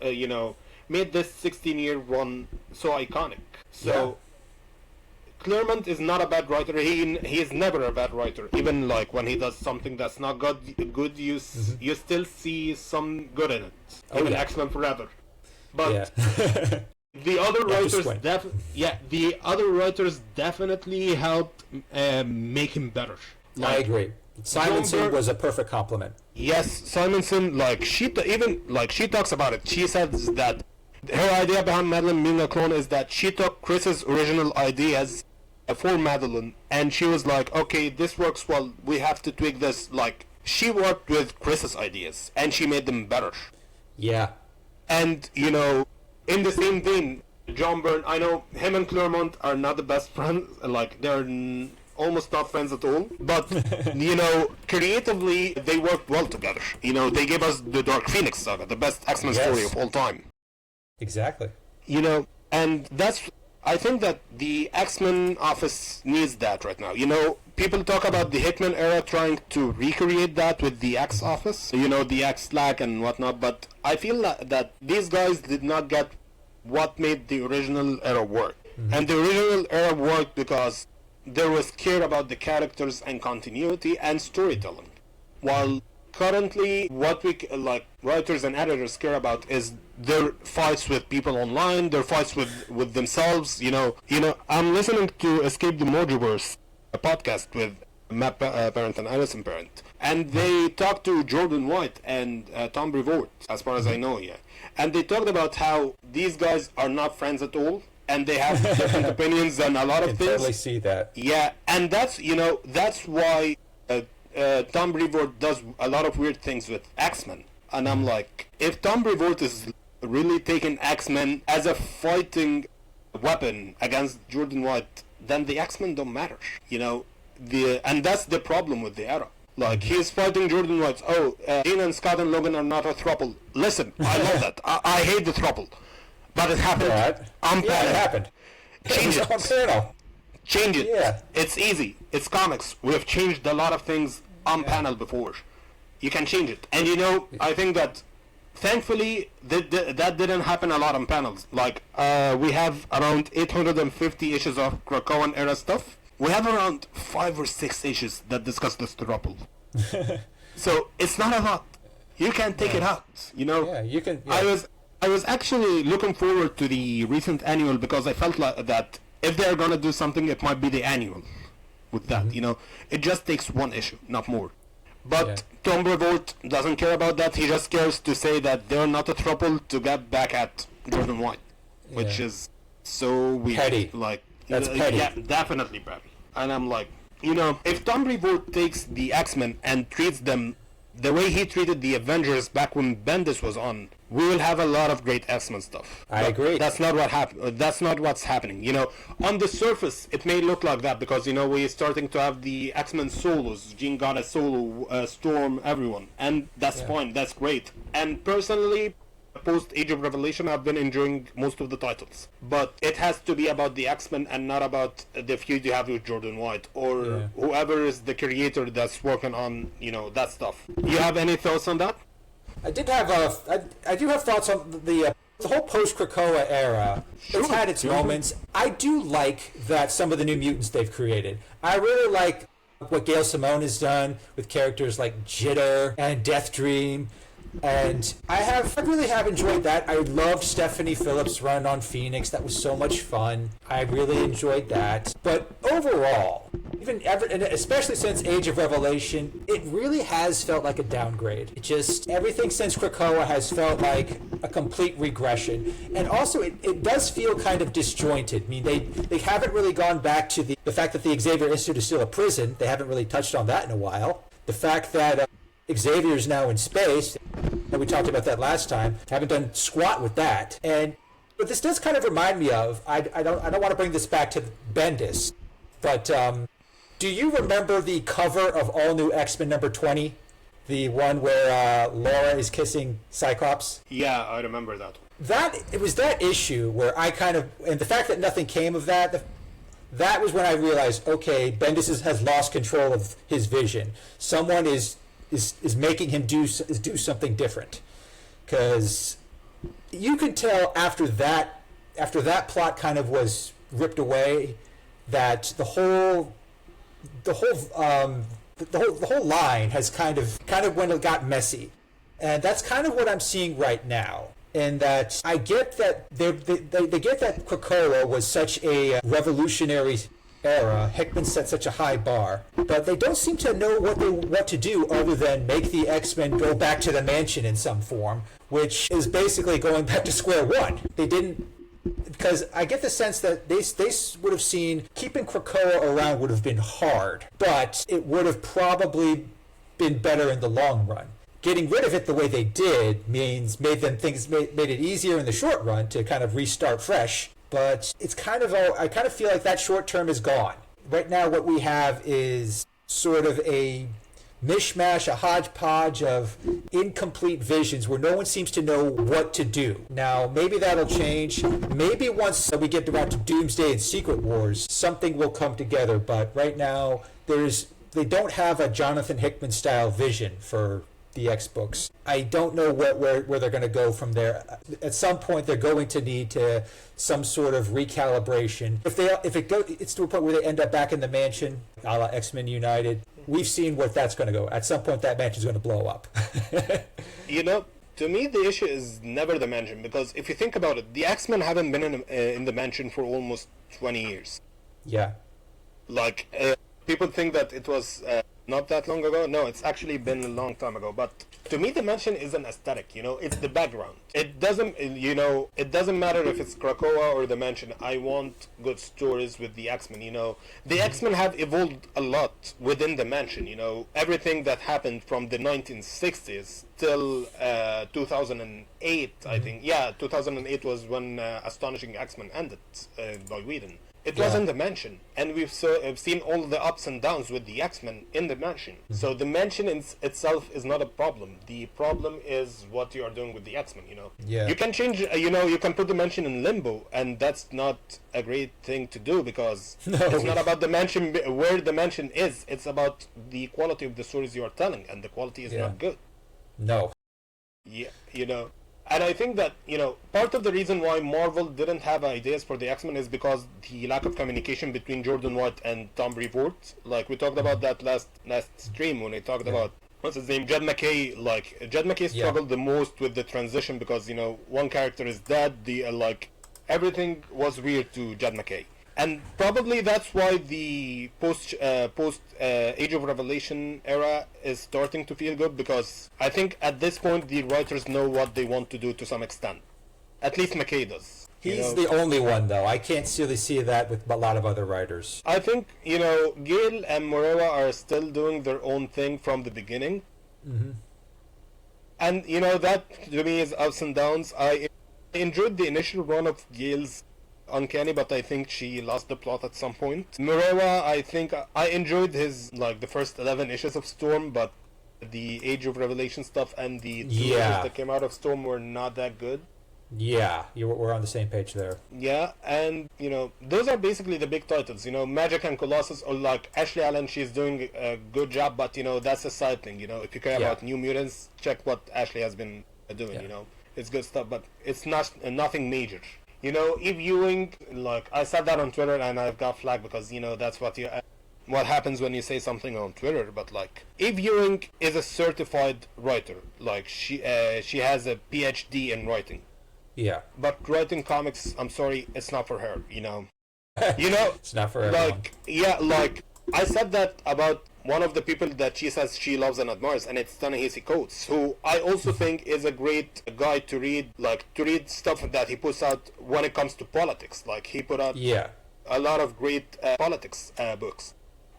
made this 16-year run so iconic. So, Claremont is not a bad writer. He is never a bad writer. Even when he does something that's not good, you still see some good in it. Even X-Men Forever. But the other writers definitely helped make him better. I agree. Simonson was a perfect compliment. Yes, Simonson, she talks about it. She says that her idea behind Madelyne being a clone is that she took Chris's original ideas for Madelyne, and she was like, okay, this works well, we have to tweak this. She worked with Chris's ideas, and she made them better. Yeah. And, in the same vein, John Byrne, I know him and Claremont are not the best friends, they're almost not friends at all, but, creatively, they worked well together. They gave us the Dark Phoenix saga, the best X-Men story of all time. Exactly. And that's, I think that the X-Men office needs that right now. You know, people talk about the Hickman era trying to recreate that with the X office, you know, the X Slack and whatnot, but I feel that these guys did not get what made the original era work. And the original era worked because there was care about the characters and continuity and storytelling. While currently what we like writers and editors care about is their fights with people online, their fights with themselves. You know, I'm listening to Escape the Mojoverse, a podcast with Matt Parent and Alison Parent, and they talked to Jordan White and Tom Brevoort, as far as I know, yeah. And they talked about how these guys are not friends at all, and they have different opinions on a lot of I can things. totally see that. Yeah, and that's why Tom Brevoort does a lot of weird things with X-Men. And I'm like, if Tom Brevoort is really taking X-Men as a fighting weapon against Jordan White, then the X-Men don't matter, you know. And that's the problem with the era. Like, he's fighting Jordan White. Oh, Jean and Scott and Logan are not a throuple. Listen, I love that. I hate the throuple. But it happened. Right. Yeah, it happened. Change it. On panel. Change it. Yeah. It's easy. It's comics. We have changed a lot of things on panel before. You can change it. And you know, I think that thankfully that didn't happen a lot on panels. Like, we have around 850 issues of Krakowan era stuff. We have around 5 or 6 issues that discuss this throuple. So it's not a lot. You can take it out, you know. Yeah, you can. Yeah. I was actually looking forward to the recent annual because I felt like that if they're gonna do something, it might be the annual with that. You know, it just takes one issue, not more. But Tom Brevoort doesn't care about that. He just cares to say that they're not a throuple to get back at Jordan White, which is so weird. Petty. Like, that's petty. Yeah, definitely petty. And I'm like, you know, if Tom Brevoort takes the X-Men and treats them the way he treated the Avengers back when Bendis was on, we will have a lot of great X-Men stuff. I agree. That's not what happened. That's not what's happening. You know, on the surface, it may look like that because, you know, we're starting to have the X-Men solos. Jean got a solo, Storm, everyone, and that's fine. That's great. And personally, post Age of Revelation, I've been enjoying most of the titles. But it has to be about the X-Men and not about the feud you have with Jordan White or whoever is the creator that's working on, you know, that stuff. You have any thoughts on that? I do have thoughts on the whole post-Krakoa era. Sure. It's had its moments. I do like that some of the new mutants they've created. I really like what Gail Simone has done with characters like Jitter and Death Dream. And I really have enjoyed that. I loved Stephanie Phillips' run on Phoenix. That was so much fun. I really enjoyed that. But overall, and especially since Age of Revelation, it really has felt like a downgrade. It just, everything since Krakoa has felt like a complete regression. And also, it does feel kind of disjointed. I mean, they haven't really gone back to the fact that the Xavier Institute is still a prison. They haven't really touched on that in a while. The fact that Xavier's now in space, and we talked about that last time, haven't done squat with that. But this does kind of remind me of, I don't want to bring this back to Bendis, but do you remember the cover of All New X-Men number 20? The one where Laura is kissing Cyclops? Yeah, I remember that. It was that issue where I kind of, and the fact that nothing came of that, that was when I realized, okay, Bendis has lost control of his vision. Someone is making him do something different, because you could tell after that plot kind of was ripped away, that the whole line has kind of when it got messy, and that's kind of what I'm seeing right now. And that I get that they get that Krakoa was such a revolutionary era. Hickman set such a high bar, but they don't seem to know what to do other than make the X-Men go back to the mansion in some form, which is basically going back to square one. They didn't, because I get the sense that they would have seen keeping Krakoa around would have been hard, but it would have probably been better in the long run. Getting rid of it the way they did made it easier in the short run to kind of restart fresh. But it's I kind of feel like that short term is gone. Right now what we have is sort of a mishmash, a hodgepodge of incomplete visions where no one seems to know what to do. Now, maybe that'll change. Maybe once we get around to Doomsday and Secret Wars, something will come together. But right now, they don't have a Jonathan Hickman style vision for the X books. I don't know where they're going to go from there. At some point, they're going to need some sort of recalibration. It's to a point where they end up back in the mansion, a la X-Men United. We've seen where that's going to go. At some point, that mansion's going to blow up. To me, the issue is never the mansion, because if you think about it, the X-Men haven't been in the mansion for almost 20 years. Yeah. People think that it was not that long ago. No, it's actually been a long time ago. But to me, the mansion is an aesthetic. It's the background. It doesn't matter if it's Krakoa or the mansion. I want good stories with the X-Men. The X-Men have evolved a lot within the mansion. Everything that happened from the 1960s till 2008. I think 2008 was when Astonishing X-Men ended by Whedon. It wasn't the mansion, and we've seen all the ups and downs with the X-Men in the mansion. So the mansion itself is not a problem. The problem is what you are doing with the X-Men. You can change. You can put the mansion in limbo, and that's not a great thing to do, because it's not about the mansion where the mansion is. It's about the quality of the stories you are telling, and the quality is not good. No. Yeah, And I think that, part of the reason why Marvel didn't have ideas for the X-Men is because the lack of communication between Jordan White and Tom Brevoort. Like, we talked about that last stream when we talked about, what's his name, Jed MacKay. Jed MacKay struggled the most with the transition because, one character is dead, everything was weird to Jed MacKay. And probably that's why the post Age of Revelation era is starting to feel good, because I think at this point the writers know what they want to do to some extent. At least McKay does. He's the only one, though. I can't really see that with a lot of other writers. I think, Gale and Moreau are still doing their own thing from the beginning. Mm-hmm. And, that to me is ups and downs. I enjoyed the initial run of Gale's Uncanny, but I think she lost the plot at some point. Murawa, I think I enjoyed his the first 11 issues of Storm, but the Age of Revelation stuff and the two issues that came out of Storm were not that good. Yeah, we're on the same page there. Yeah, and those are basically the big titles. Magic and Colossus, or Ashley Allen, she's doing a good job, but that's a side thing. If you care about New Mutants, check what Ashley has been doing. It's good stuff, but it's nothing major. Eve Ewing, I said that on Twitter and I've got flagged because, that's what happens when you say something on Twitter, but Eve Ewing is a certified writer. She has a PhD in writing. Yeah. But writing comics, I'm sorry, it's not for her, It's not for everyone. I said that about one of the people that she says she loves and admires, and it's Ta-Nehisi Coates, who I also think is a great guy to read, stuff that he puts out when it comes to politics. He put out a lot of great politics books.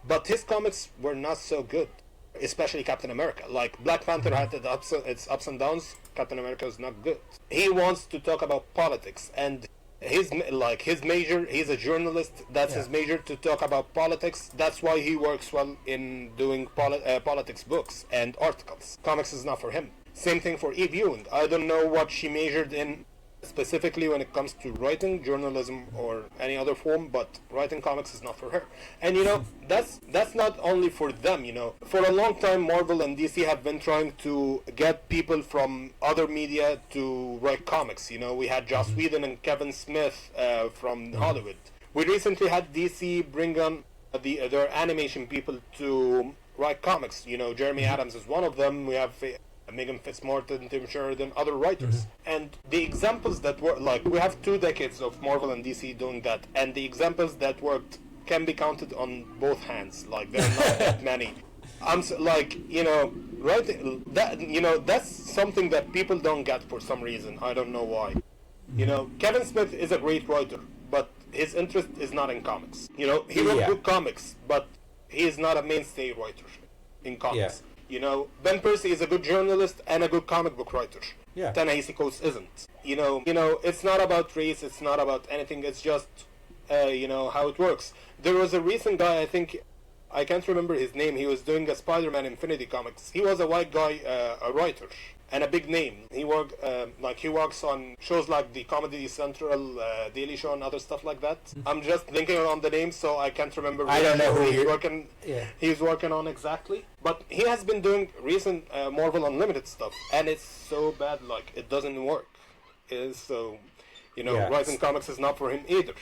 But his comics were not so good, especially Captain America. Black Panther had its ups and downs. Captain America is not good. He wants to talk about politics, and his major, he's a journalist, that's his major, to talk about politics. That's why he works well in doing politics books and articles. Comics is not for him. Same thing for Eve Ewing. I don't know what she majored in specifically when it comes to writing, journalism, or any other form, but writing comics is not for her. And that's not only for them. For a long time, Marvel and DC have been trying to get people from other media to write comics. We had Joss Whedon and Kevin Smith from Hollywood. We recently had DC bring on their animation people to write comics. Jeremy Adams is one of them. We have Megan Fitzmartin, Tim Sheridan, other writers. And the examples that were, we have 2 decades of Marvel and DC doing that, and the examples that worked can be counted on both hands. There are not that many. Writing, that's something that people don't get for some reason. I don't know why. Kevin Smith is a great writer, but his interest is not in comics. He wrote good comics, but he is not a mainstay writer in comics. Ben Percy is a good journalist and a good comic book writer. Ta-Nehisi Coates isn't. It's not about race, it's not about anything, it's just, how it works. There was a recent guy, I think, I can't remember his name. He was doing a Spider-Man Infinity Comics. He was a white guy, a writer, and a big name. He works on shows like the Comedy Central, Daily Show, and other stuff like that. I'm just thinking on the name, so I can't remember. I don't know who he's working. Yeah. He's working on exactly. But he has been doing recent Marvel Unlimited stuff, and it's so bad, like it doesn't work. So, writing comics is not for him either.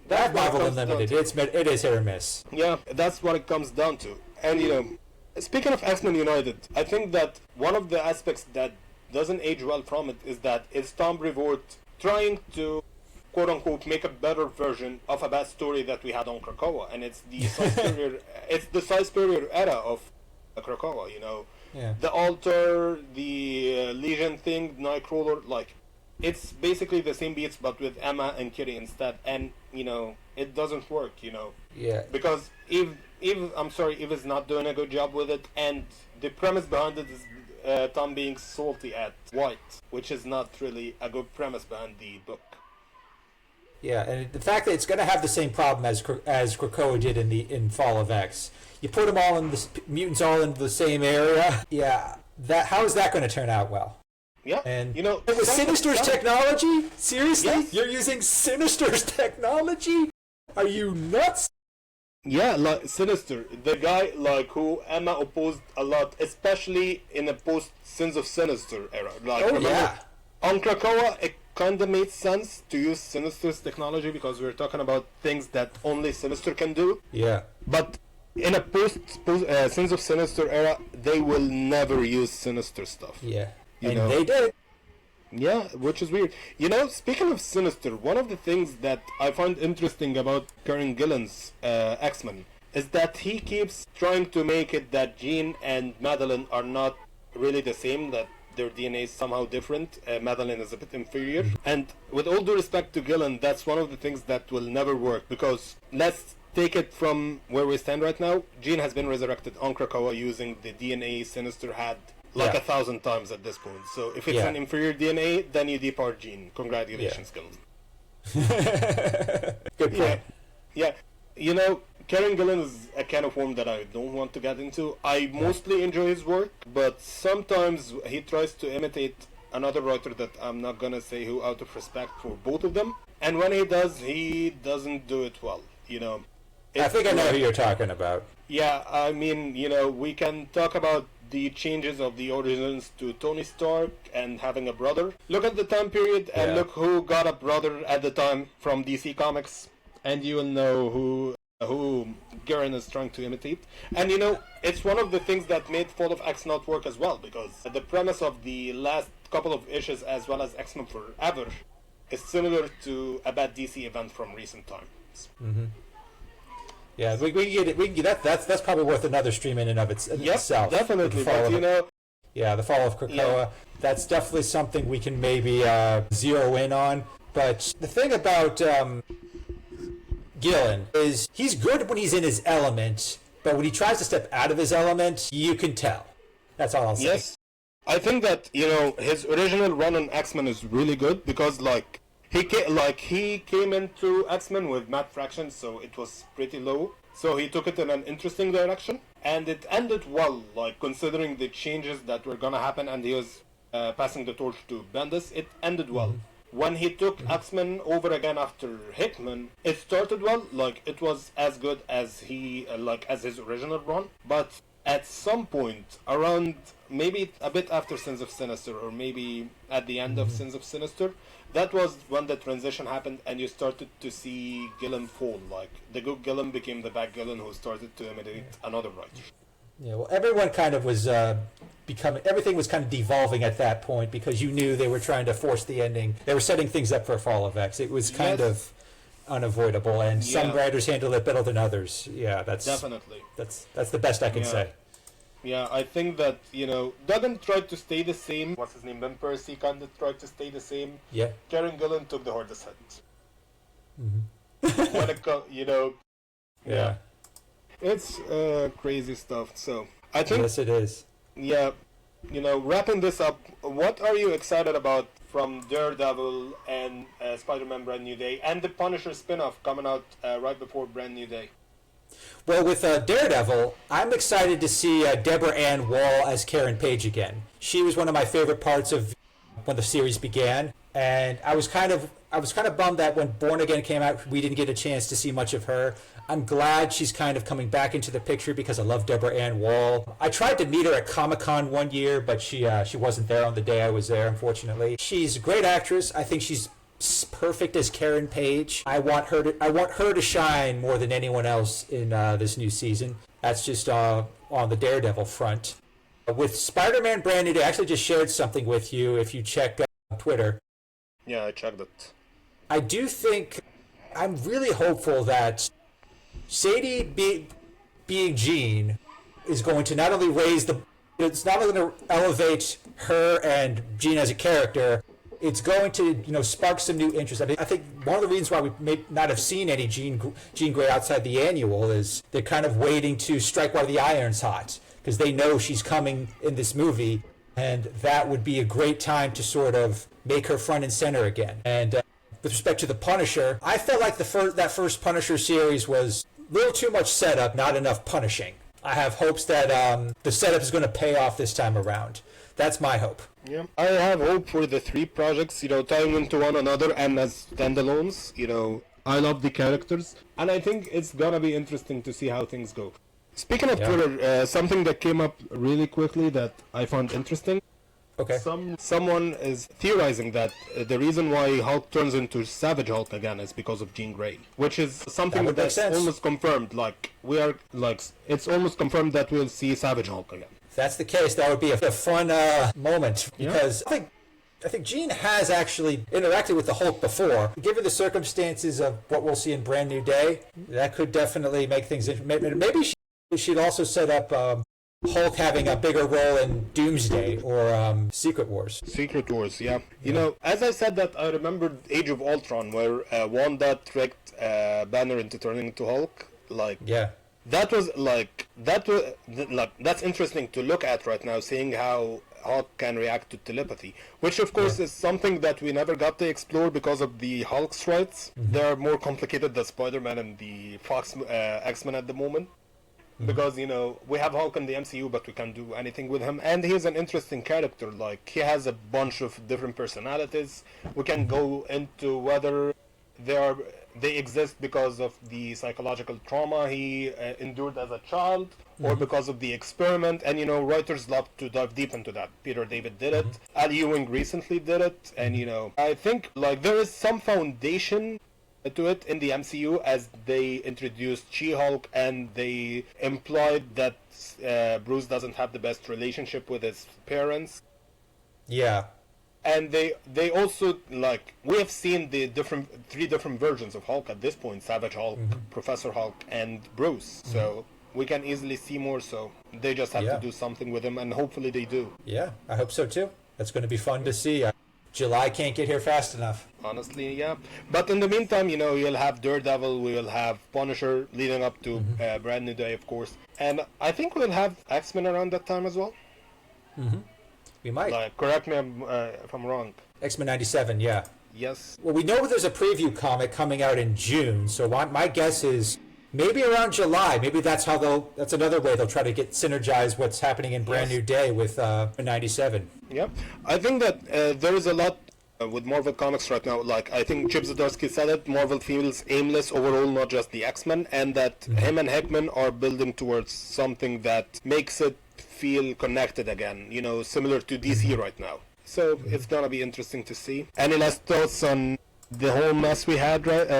That Marvel Unlimited, it is hit or miss. Yeah, that's what it comes down to. And speaking of X-Men United, I think that one of the aspects that doesn't age well from it is that it's Tom Brevoort trying to, quote-unquote, make a better version of a bad story that we had on Krakoa, and it's the Superior era of Krakoa, Yeah. The Altar, the Legion thing, Nightcrawler, like, it's basically the same beats but with Emma and Kitty instead, and it doesn't work, Yeah. because Eve is not doing a good job with it, and the premise behind it is Tom being salty at White, which is not really a good premise behind the book. Yeah, and the fact that it's going to have the same problem as Krakoa did in Fall of X. You put them all in the mutants all in the same area. Yeah, how is that going to turn out well? Yeah, and with Sinister's technology? Seriously? Yes. You're using Sinister's technology? Are you nuts? Yeah, like Sinister, the guy who Emma opposed a lot, especially in the post Sins of Sinister era. On Krakoa, it kind of made sense to use Sinister's technology because we're talking about things that only Sinister can do. Yeah. But in a post Sins of Sinister era, they will never use Sinister stuff. Yeah. They did. Yeah, which is weird. Speaking of Sinister, one of the things that I find interesting about Kieran Gillen's X-Men is that he keeps trying to make it that Jean and Madelyne are not really the same, that their DNA is somehow different. Madelyne is a bit inferior. And with all due respect to Gillen, that's one of the things that will never work, because let's take it from where we stand right now. Jean has been resurrected on Krakoa using the DNA Sinister had 1,000 times at this point. So if it's an inferior DNA, then you depart Jean. Congratulations, Gillen. Good point. Yeah. Kieran Gillen is a can of worm that I don't want to get into. I mostly enjoy his work, but sometimes he tries to imitate another writer that I'm not gonna say who, out of respect for both of them. And when he does, he doesn't do it well. I think I know who you're talking about. Yeah, I mean, we can talk about the changes of the origins to Tony Stark and having a brother. Look at the time period and look who got a brother at the time from DC Comics, and you will know who Garen is trying to imitate. And it's one of the things that made Fall of X not work as well, because the premise of the last couple of issues as well as X-Men Forever is similar to a bad DC event from recent times. Mm-hmm. Yeah, we can get it. We can get that's probably worth another stream in and of itself. Definitely. The Fall of Krakoa. Yeah. That's definitely something we can maybe zero in on. But the thing about Gillen is he's good when he's in his element, but when he tries to step out of his element, you can tell. That's all I'll say. Yes, I think that his original run on X-Men is really good because he came into X-Men with Matt Fraction, so it was pretty low. So he took it in an interesting direction, and it ended well, considering the changes that were gonna happen, and he was passing the torch to Bendis. It ended well. Mm-hmm. When he took X-Men over again after Hickman, it started well. It was as good as as his original run, but at some point around maybe a bit after Sins of Sinister, or maybe at the end of Sins of Sinister, that was when the transition happened, and you started to see Gillen fall. The good Gillen became the bad Gillen who started to imitate another writer. Yeah, well, everyone kind of was everything was kind of devolving at that point, because you knew they were trying to force the ending. They were setting things up for Fall of X. It was kind of unavoidable, and some writers handled it better than others. Yeah, that's definitely that's the best I can say. Yeah, I think that Duggan tried to stay the same. What's his name? Ben Percy kind of tried to stay the same. Yeah. Kieran Gillen took the hardest hit. Mm-hmm. When it Yeah. It's crazy stuff. So I think yes, it is. Yeah, wrapping this up, what are you excited about from Daredevil and Spider-Man Brand New Day and the Punisher spin-off coming out right before Brand New Day? Well, with Daredevil, I'm excited to see Deborah Ann Wall as Karen Page again. She was one of my favorite parts of when the series began, and I was kind of bummed that when Born Again came out, we didn't get a chance to see much of her. I'm glad she's kind of coming back into the picture because I love Deborah Ann Wall. I tried to meet her at Comic-Con one year, but she wasn't there on the day I was there, unfortunately. She's a great actress. I think she's perfect as Karen Page. I want her to shine more than anyone else in this new season. That's just on the Daredevil front. With Spider-Man Brand New Day, I actually just shared something with you if you check Twitter. Yeah, I checked it. I do think I'm really hopeful that Sadie being Jean is going to not only it's not only going to elevate her and Jean as a character, it's going to spark some new interest. I think one of the reasons why we may not have seen any Jean Grey outside the annual is they're kind of waiting to strike while the iron's hot because they know she's coming in this movie, and that would be a great time to sort of make her front and center again. And with respect to the Punisher, I felt like that first Punisher series was a little too much setup, not enough punishing. I have hopes that the setup is going to pay off this time around. That's my hope. Yeah, I have hope for the three projects, tying into one another and as standalones. I love the characters, and I think it's gonna be interesting to see how things go. Speaking of Twitter, something that came up really quickly that I found interesting. Okay. Someone is theorizing that the reason why Hulk turns into Savage Hulk again is because of Jean Grey, which is something that's almost confirmed. It's almost confirmed that we'll see Savage Hulk again. If that's the case, that would be a fun moment because I think Jean has actually interacted with the Hulk before. Given the circumstances of what we'll see in Brand New Day, that could definitely make things interesting. Maybe she'd also set up Hulk having a bigger role in Doomsday or Secret Wars. Secret Wars, yeah. As I said that, I remembered Age of Ultron, where Wanda tricked Banner into turning into Hulk. That's interesting to look at right now, seeing how Hulk can react to telepathy, which of course is something that we never got to explore because of the Hulk's rights. Mm-hmm. They're more complicated than Spider-Man and the Fox X-Men at the moment. Because, we have Hulk in the MCU, but we can't do anything with him. And he's an interesting character. He has a bunch of different personalities. We can go into whether they exist because of the psychological trauma he endured as a child, or because of the experiment. And, writers love to dive deep into that. Peter David did it. Al Ewing recently did it. And, I think, there is some foundation to it in the MCU as they introduced She-Hulk, and they implied that Bruce doesn't have the best relationship with his parents. Yeah. And they also, we have seen the three different versions of Hulk at this point: Savage Hulk, Professor Hulk, and Bruce. So we can easily see more, so they just have to do something with him, and hopefully they do. Yeah, I hope so too. That's going to be fun to see. July can't get here fast enough. Honestly, yeah. But in the meantime, you'll have Daredevil, we'll have Punisher leading up to Brand New Day, of course. And I think we'll have X-Men around that time as well. We might. Correct me if I'm wrong. X-Men 97, yeah. Yes. Well, we know there's a preview comic coming out in June, so my guess is maybe around July. Maybe that's another way they'll try to synergize what's happening in Brand New Day with 97. Yeah, I think that there is a lot with Marvel Comics right now. I think Chip Zdarsky said it, Marvel feels aimless overall, not just the X-Men, and that him and Hickman are building towards something that makes it feel connected again, similar to DC right now. So it's gonna be interesting to see. Any last thoughts on the whole mess we had, right?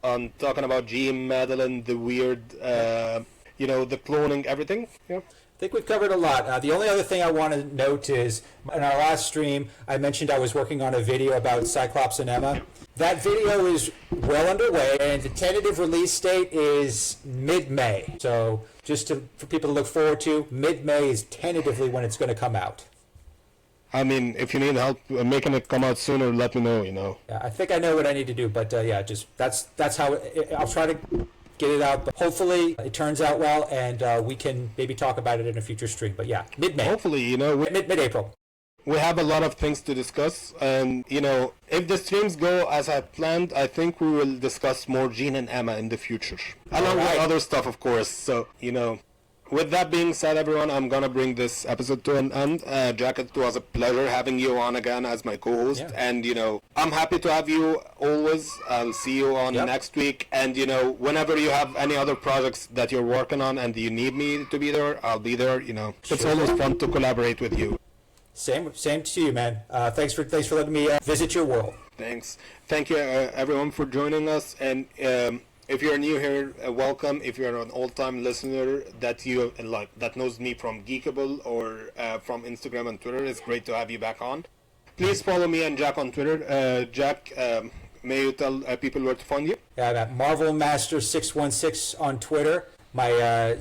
On talking about Jean, Madelyne, the weird, the cloning, everything? Yeah. I think we've covered a lot. The only other thing I want to note is, in our last stream, I mentioned I was working on a video about Cyclops and Emma. That video is well underway, and the tentative release date is mid-May. So just for people to look forward to, mid-May is tentatively when it's going to come out. I mean, if you need help making it come out sooner, let me know, Yeah, I think I know what I need to do, but that's how I'll try to get it out, but hopefully it turns out well, and we can maybe talk about it in a future stream. But yeah, mid-May. Hopefully, mid-April. we have a lot of things to discuss, and if the streams go as I planned, I think we will discuss more Jean and Emma in the future, along with other stuff, of course. So with that being said, everyone, I'm gonna bring this episode to an end. Jack, it was a pleasure having you on again as my co-host, and I'm happy to have you always. I'll see you on next week, and whenever you have any other projects that you're working on and you need me to be there, I'll be there. It's always fun to collaborate with you. Same to you, man. Thanks for letting me visit your world. Thank you, everyone, for joining us. And if you're new here, welcome. If you're an old-time listener that knows me from Geekable or from Instagram and Twitter, it's great to have you back on. Please follow me and Jack on Twitter. Jack, may you tell people where to find you? Yeah, I'm at MarvelMaster616 on Twitter. My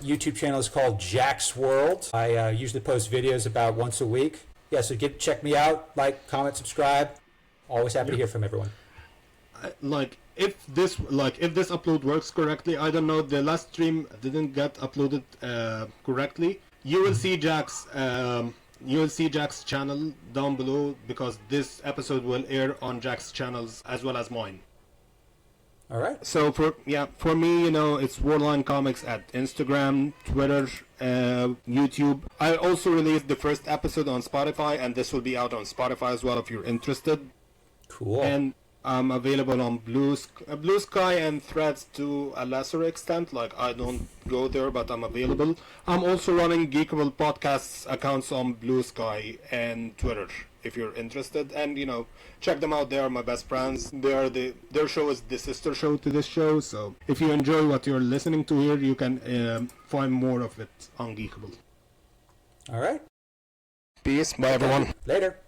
YouTube channel is called Jack's World. I usually post videos about once a week. Yeah, so check me out, like, comment, subscribe. Always happy to hear from everyone. If this upload works correctly, I don't know, the last stream didn't get uploaded correctly. You will see Jack's channel down below, because this episode will air on Jack's channels as well as mine. All right. So for me, it's Warline Comics at Instagram, Twitter, YouTube. I also released the first episode on Spotify, and this will be out on Spotify as well if you're interested. Cool. And I'm available on Blue Sky and Threads to a lesser extent. I don't go there, but I'm available. I'm also running Geekable Podcasts accounts on Blue Sky and Twitter, if you're interested. And, check them out. They are my best friends. Their show is the sister show to this show. So if you enjoy what you're listening to here, you can find more of it on Geekable. All right. Peace. Bye, everyone. Later.